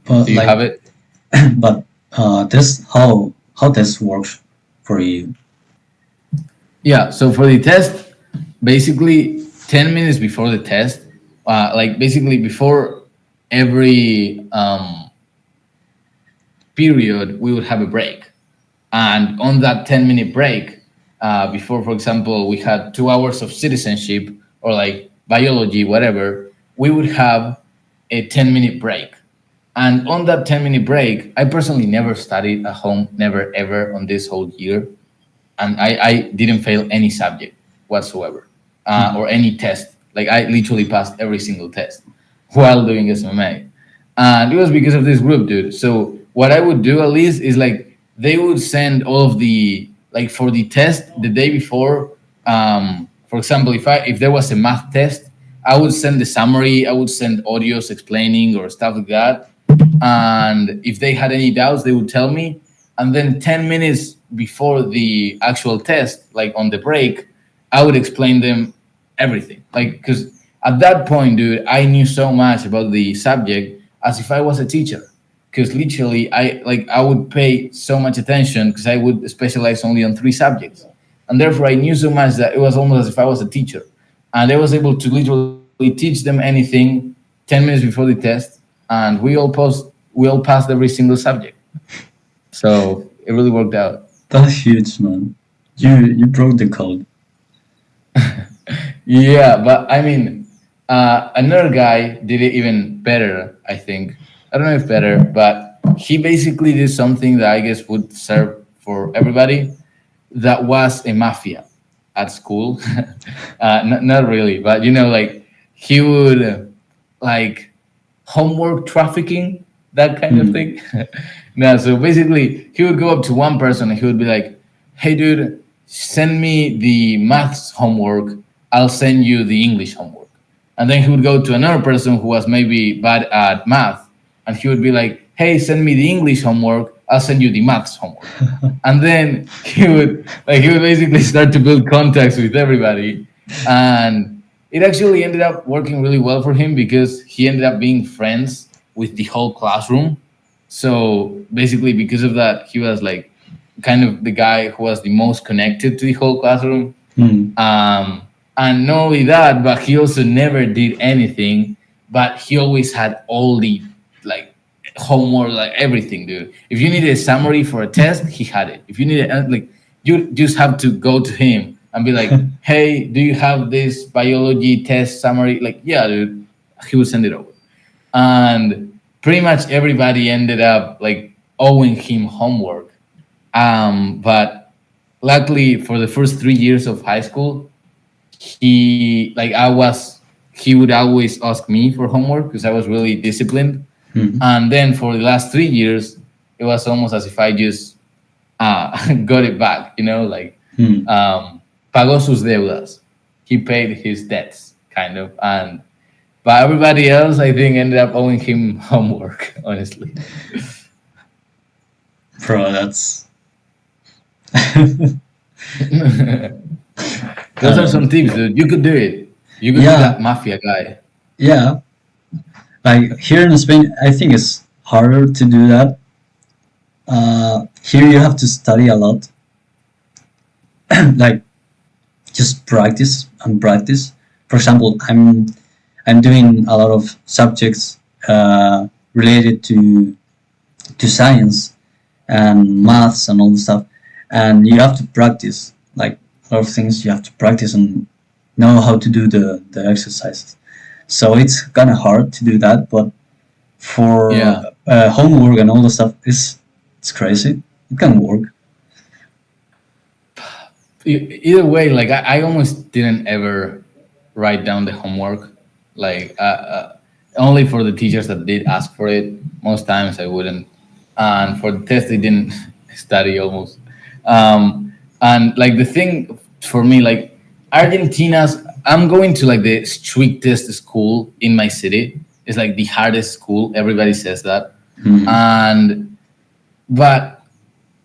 But do you like, have it? but this how this works for you? Yeah. So for the test, basically 10 minutes before the test, like basically before every period, we would have a break. And on that 10-minute break, before, for example, we had 2 hours of citizenship or like biology, whatever, we would have a 10-minute break. And on that 10-minute break, I personally never studied at home, never ever on this whole year. And I didn't fail any subject whatsoever or any test. Like I literally passed every single test while doing SMMA. And it was because of this group, dude. So what I would do at least is like they would send all of the like for the test the day before. For example, if there was a math test, I would send the summary. I would send audios explaining or stuff like that. And if they had any doubts, they would tell me. And then 10 minutes before the actual test, like on the break, I would explain them everything. Like because at that point, dude, I knew so much about the subject as if I was a teacher. Because literally, I would pay so much attention because I would specialize only on 3 subjects, and therefore I knew so much that it was almost as if I was a teacher, and I was able to literally teach them anything 10 minutes before the test, and we all passed every single subject. So it really worked out. That's huge, man. You broke the code. Yeah, but I mean, another guy did it even better, I think. I don't know if better, but he basically did something that I guess would serve for everybody. That was a mafia at school. Not really, but like he would like homework trafficking, that kind of Hmm. thing. No, so basically, he would go up to one person and he would be like, "Hey, dude, send me the maths homework. I'll send you the English homework." And then he would go to another person who was maybe bad at math, and he would be like, "Hey, send me the English homework. I'll send you the maths homework." And then he would basically start to build contacts with everybody, and it actually ended up working really well for him because he ended up being friends with the whole classroom. So basically, because of that, he was like kind of the guy who was the most connected to the whole classroom. Hmm. um, and not only that, but he also never did anything, but he always had all the like homework, like everything, dude. If you needed a summary for a test, he had it. If you needed like, you just have to go to him and be like, "Hey, do you have this biology test summary?" Like, yeah, dude, he would send it over. And pretty much everybody ended up like owing him homework. But luckily for the first 3 years of high school, he would always ask me for homework because I was really disciplined. Hmm. And then for the last 3 years, it was almost as if I just got it back, like Hmm. pagó sus deudas. He paid his debts, kind of. And but everybody else, I think, ended up owing him homework, honestly. Bro, that's Those are some tips, dude. You could do it. You could be yeah, that mafia guy. yeah. Like here in Spain, I think it's harder to do that. Here you have to study a lot, like just practice and practice. For example, I'm doing a lot of subjects related to science and maths and all the stuff, and you have to practice like a lot of things. You have to practice and know how to do the exercises. So it's kind of hard to do that, but for Yeah. homework and all the stuff is it's crazy. It can work. Either way, like I almost didn't ever write down the homework, like only for the teachers that did ask for it. Most times I wouldn't, and for the test they didn't study almost. And like the thing for me, like Argentina's, I'm going to like the strictest school in my city. It's like the hardest school. Everybody says that, Mhm. and but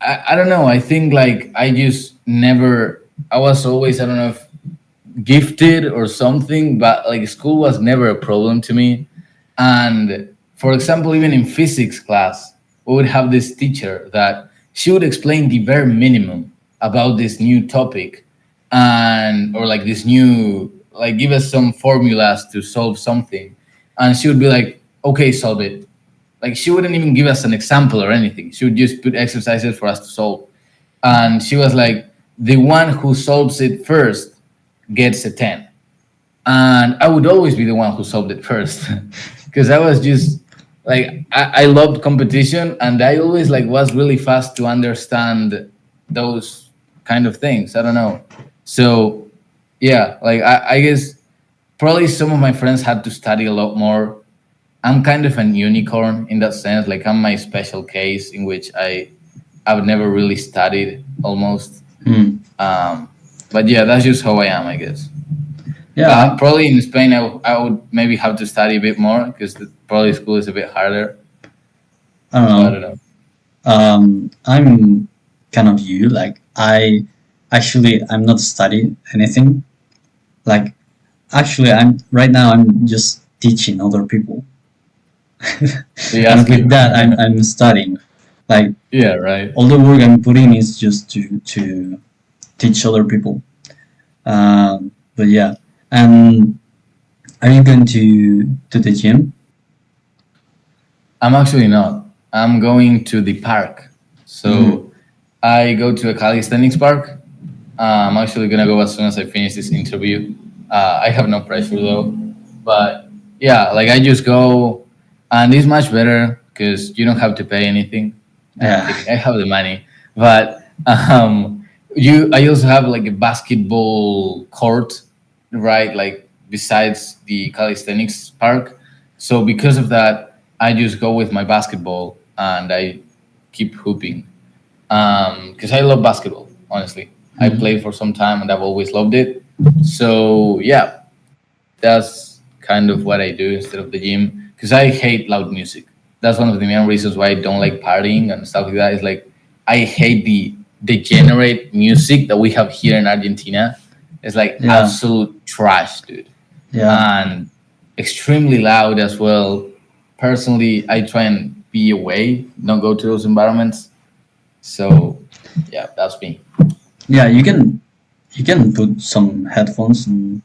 I don't know. I think like I just never. I was always, I don't know if gifted or something, but like school was never a problem to me. And for example, even in physics class, we would have this teacher that she would explain the bare minimum about this new topic, and or like this new, like give us some formulas to solve something, and she would be like, "Okay, solve it." Like she wouldn't even give us an example or anything. She would just put exercises for us to solve. And she was like, the one who solves it first gets a 10. And I would always be the one who solved it first. Because I was just like I loved competition, and I always like was really fast to understand those kind of things. I don't know. So yeah, like I guess probably some of my friends had to study a lot more. I'm kind of an unicorn in that sense. Like I'm my special case in which I've never really studied almost. Mm. Um, but yeah, that's just how I am, I guess. Yeah, But probably in Spain, I would maybe have to study a bit more because probably school is a bit harder. I don't So I know. don't know. I'm kind of you. Like I'm not studying anything. Like actually, I'm right now. I'm just teaching other people, They and ask with you. that, I'm studying. Like Yeah, right. all the work I'm putting is just to teach other people. But yeah, and are you going to the gym? I'm actually not. I'm going to the park. Mm. So I go to a calisthenics park. I'm actually gonna go as soon as I finish this interview. I have no pressure though, but yeah, like I just go, and it's much better because you don't have to pay anything. I'm Yeah, kidding. I have the money, but I also have like a basketball court, right? Like besides the calisthenics park. So because of that, I just go with my basketball and I keep hooping because I love basketball. Honestly, I Mhm. played for some time and I've always loved it. So yeah, that's kind of what I do instead of the gym because I hate loud music. That's one of the main reasons why I don't like partying and stuff like that. Is like I hate the degenerate music that we have here in Argentina. It's like Yeah, absolute trash, dude, yeah, and extremely loud as well. Personally, I try and be away, don't go to those environments. So yeah, that's me. yeah. You can put some headphones and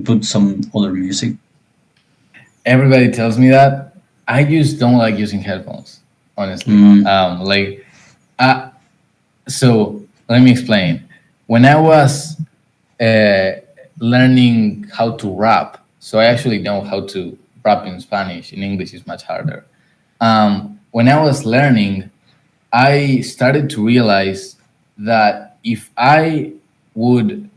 put some other music. Everybody tells me that. I just don't like using headphones, honestly. Mm. Like, uh, so let me explain. When I was uh, learning how to rap, so I actually know how to rap in Spanish. In English, it's much harder. When I was learning, I started to realize that if I would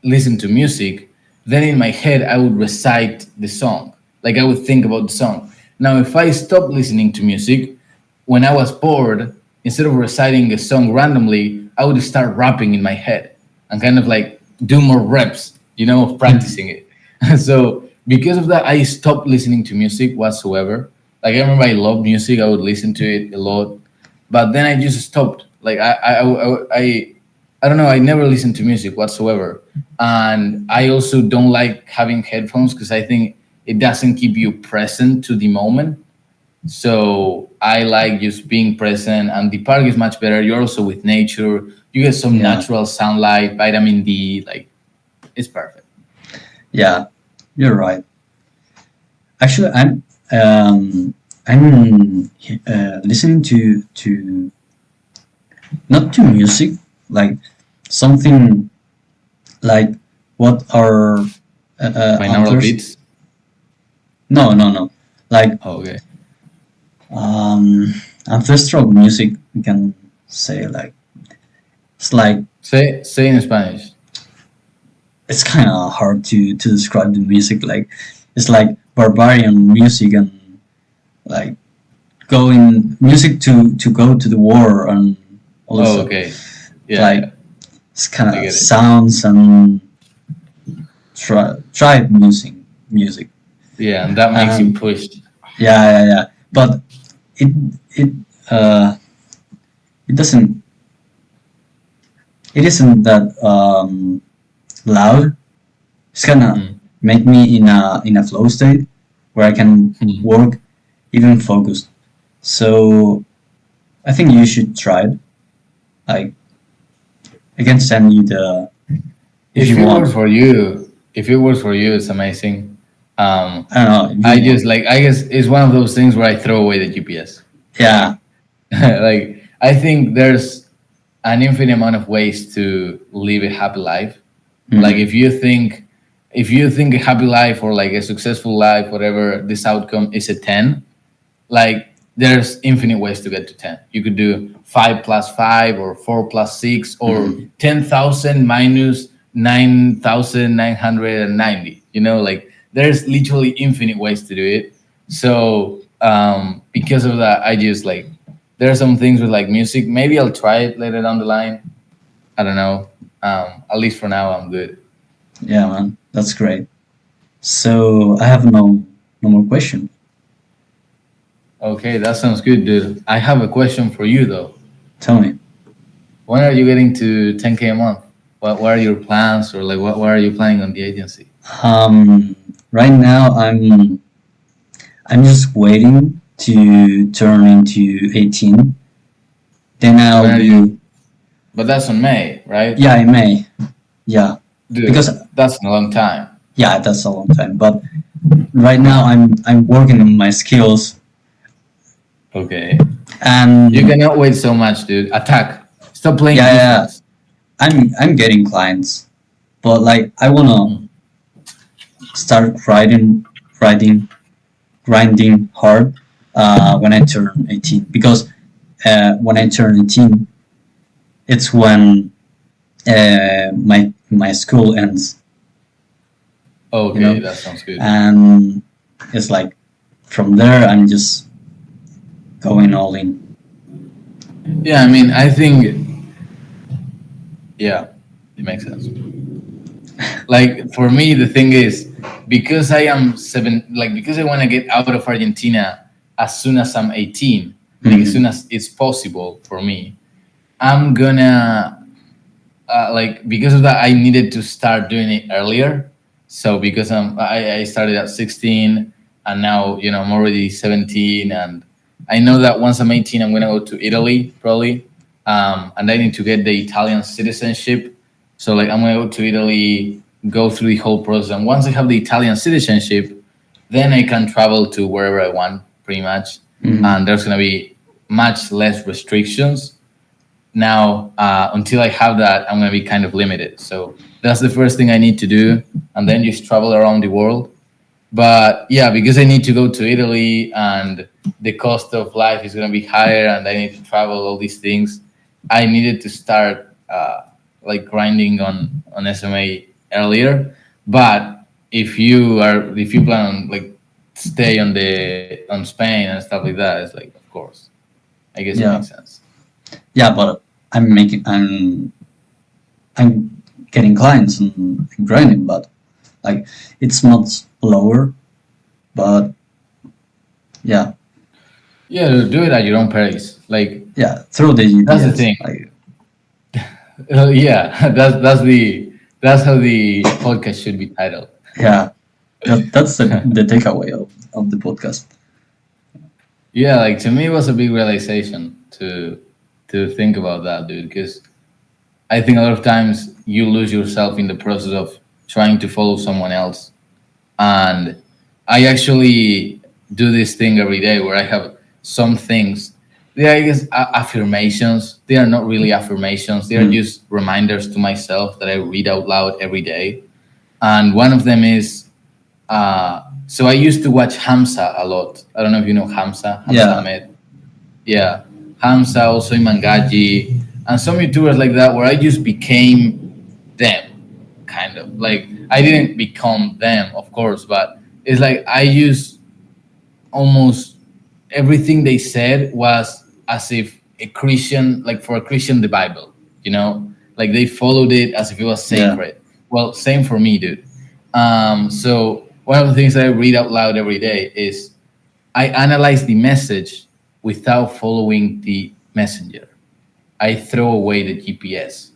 listen to music, then in my head I would recite the song. Like I would think about the song. Now, if I stop listening to music, when I was bored, instead of reciting a song randomly, I would start rapping in my head and kind of like do more reps, of practicing it. So because of that, I stopped listening to music whatsoever. Like I remember I loved music, I would listen to it a lot, but then I just stopped. Like I don't know. I never listen to music whatsoever, and I also don't like having headphones because I think it doesn't keep you present to the moment. So I like just being present, and the park is much better. You're also with nature. You get some Yeah, natural sunlight, vitamin D. Like it's perfect. yeah. You're right. Actually, I'm listening to not to music, like something like what our Binaural authors. beats. No, no, no. Like Oh, okay. Um, Ancestral music, we can say like it's like Say in Spanish. it's kind of hard to describe the music. Like it's like barbarian music and like going music to go to the war and all this Oh, stuff. okay. Yeah, Like yeah. it's kind I of get it. sounds and tribe music. Yeah, and that makes you And push. yeah. But it it uh it doesn't it isn't that loud. It's gonna Mm. make me in a flow state where I can Mm. work even focused. So I think you should try it. Like I can send you the if If you it works want. for you, if it works for you, it's amazing. I don't know if you I want. just like I guess it's one of those things where I throw away the GPS. Yeah. Like, like I think there's an infinite amount of ways to live a happy life. Like Hmm. if you think a happy life or like a successful life, whatever this outcome is a 10, like there's infinite ways to get to 10. You could do 5 plus 5 or 4 plus 6 or Hmm. 10,000 minus 9,990. You know, like there's literally infinite ways to do it. So because of that, I just like there are some things with like music. Maybe I'll try it later down the line. I don't know. At least for now, I'm good. Yeah, man. That's great. So I have no more question. Okay, that sounds good, dude. I have a question for you though. Tell me. When are you getting to 10K a month? What are your plans, or like what are you planning on the agency? Right now I'm just waiting to turn into 18. Then When I'll are you? be But that's on May, right? yeah, I may. Yeah. Because Dude, that's a long time. yeah, that's a long time. But right now I'm working on my skills Okay. You and cannot wait so much, dude. Attack. Stop playing yeah, defense. I'm getting clients. But like I wanna start writing grinding hard when I turn 18 because when I turn 18 it's when my school ends, you Okay, know, that sounds good. and it's like from there I'm just going all in. Yeah, I mean, I think yeah, it makes sense. Like for me, the thing is because I am because I want to get out of Argentina as soon as I'm 18, like as Hmm. soon as it's possible for me. I'm gonna because of that I needed to start doing it earlier. So because I started at 16 and now I'm already 17, and I know that once I'm 18 I'm gonna go to Italy probably, and I need to get the Italian citizenship. So like I'm gonna go to Italy, go through the whole process, and once I have the Italian citizenship, then I can travel to wherever I want pretty much, Hmm. and there's gonna be much less restrictions. Now until I have that, I'm going to be kind of limited. So that's the first thing I need to do, and then just travel around the world. But yeah, because I need to go to Italy and the cost of life is going to be higher, and I need to travel all these things, I needed to start like grinding on SMA earlier. But if you plan on like stay on Spain and stuff like that, it's like of course, I guess it makes Yeah, sense. yeah, but I'm getting clients and grinding, but like it's much lower. But yeah, Yeah, do it at your own pace. Like yeah, through the that's the GPS, thing. like Yeah, that's how the podcast should be titled. yeah, that's the takeaway of the podcast. Yeah, like to me, it was a big realization to think about that, dude. Because I think a lot of times you lose yourself in the process of trying to follow someone else. And I actually do this thing every day where I have some things. They are, I guess, affirmations. They are not really affirmations. They are Mm. just reminders to myself that I read out loud every day. And one of them is So I used to watch Hamza a lot. I don't know if you know Hamza Yeah. Ahmed. Yeah, Hamza, also Imangaji, and some YouTubers like that, where I just became them, kind of. Like, I didn't become them, of course, but it's like I used almost everything they said was as if a Christian, like for a Christian, the Bible, you know, like they followed it as if it was Yeah. sacred. Well, same for me, dude. So one of the things that I read out loud every day is I analyze the message without following the messenger. I throw away the GPS,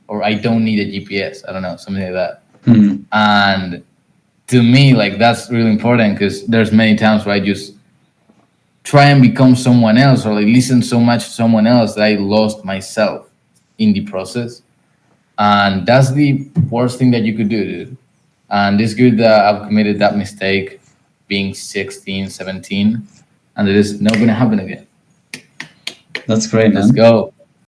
or I don't need a GPS. I don't know, something like that. Hmm. And to me, like that's really important because there's many times where I just try and become someone else or like listen so much to someone else that I lost myself in the process. And that's the worst thing that you could do, dude. And it's good that I've committed that mistake being 16, 17, and it is not going to happen again. That's great, Let's man. go.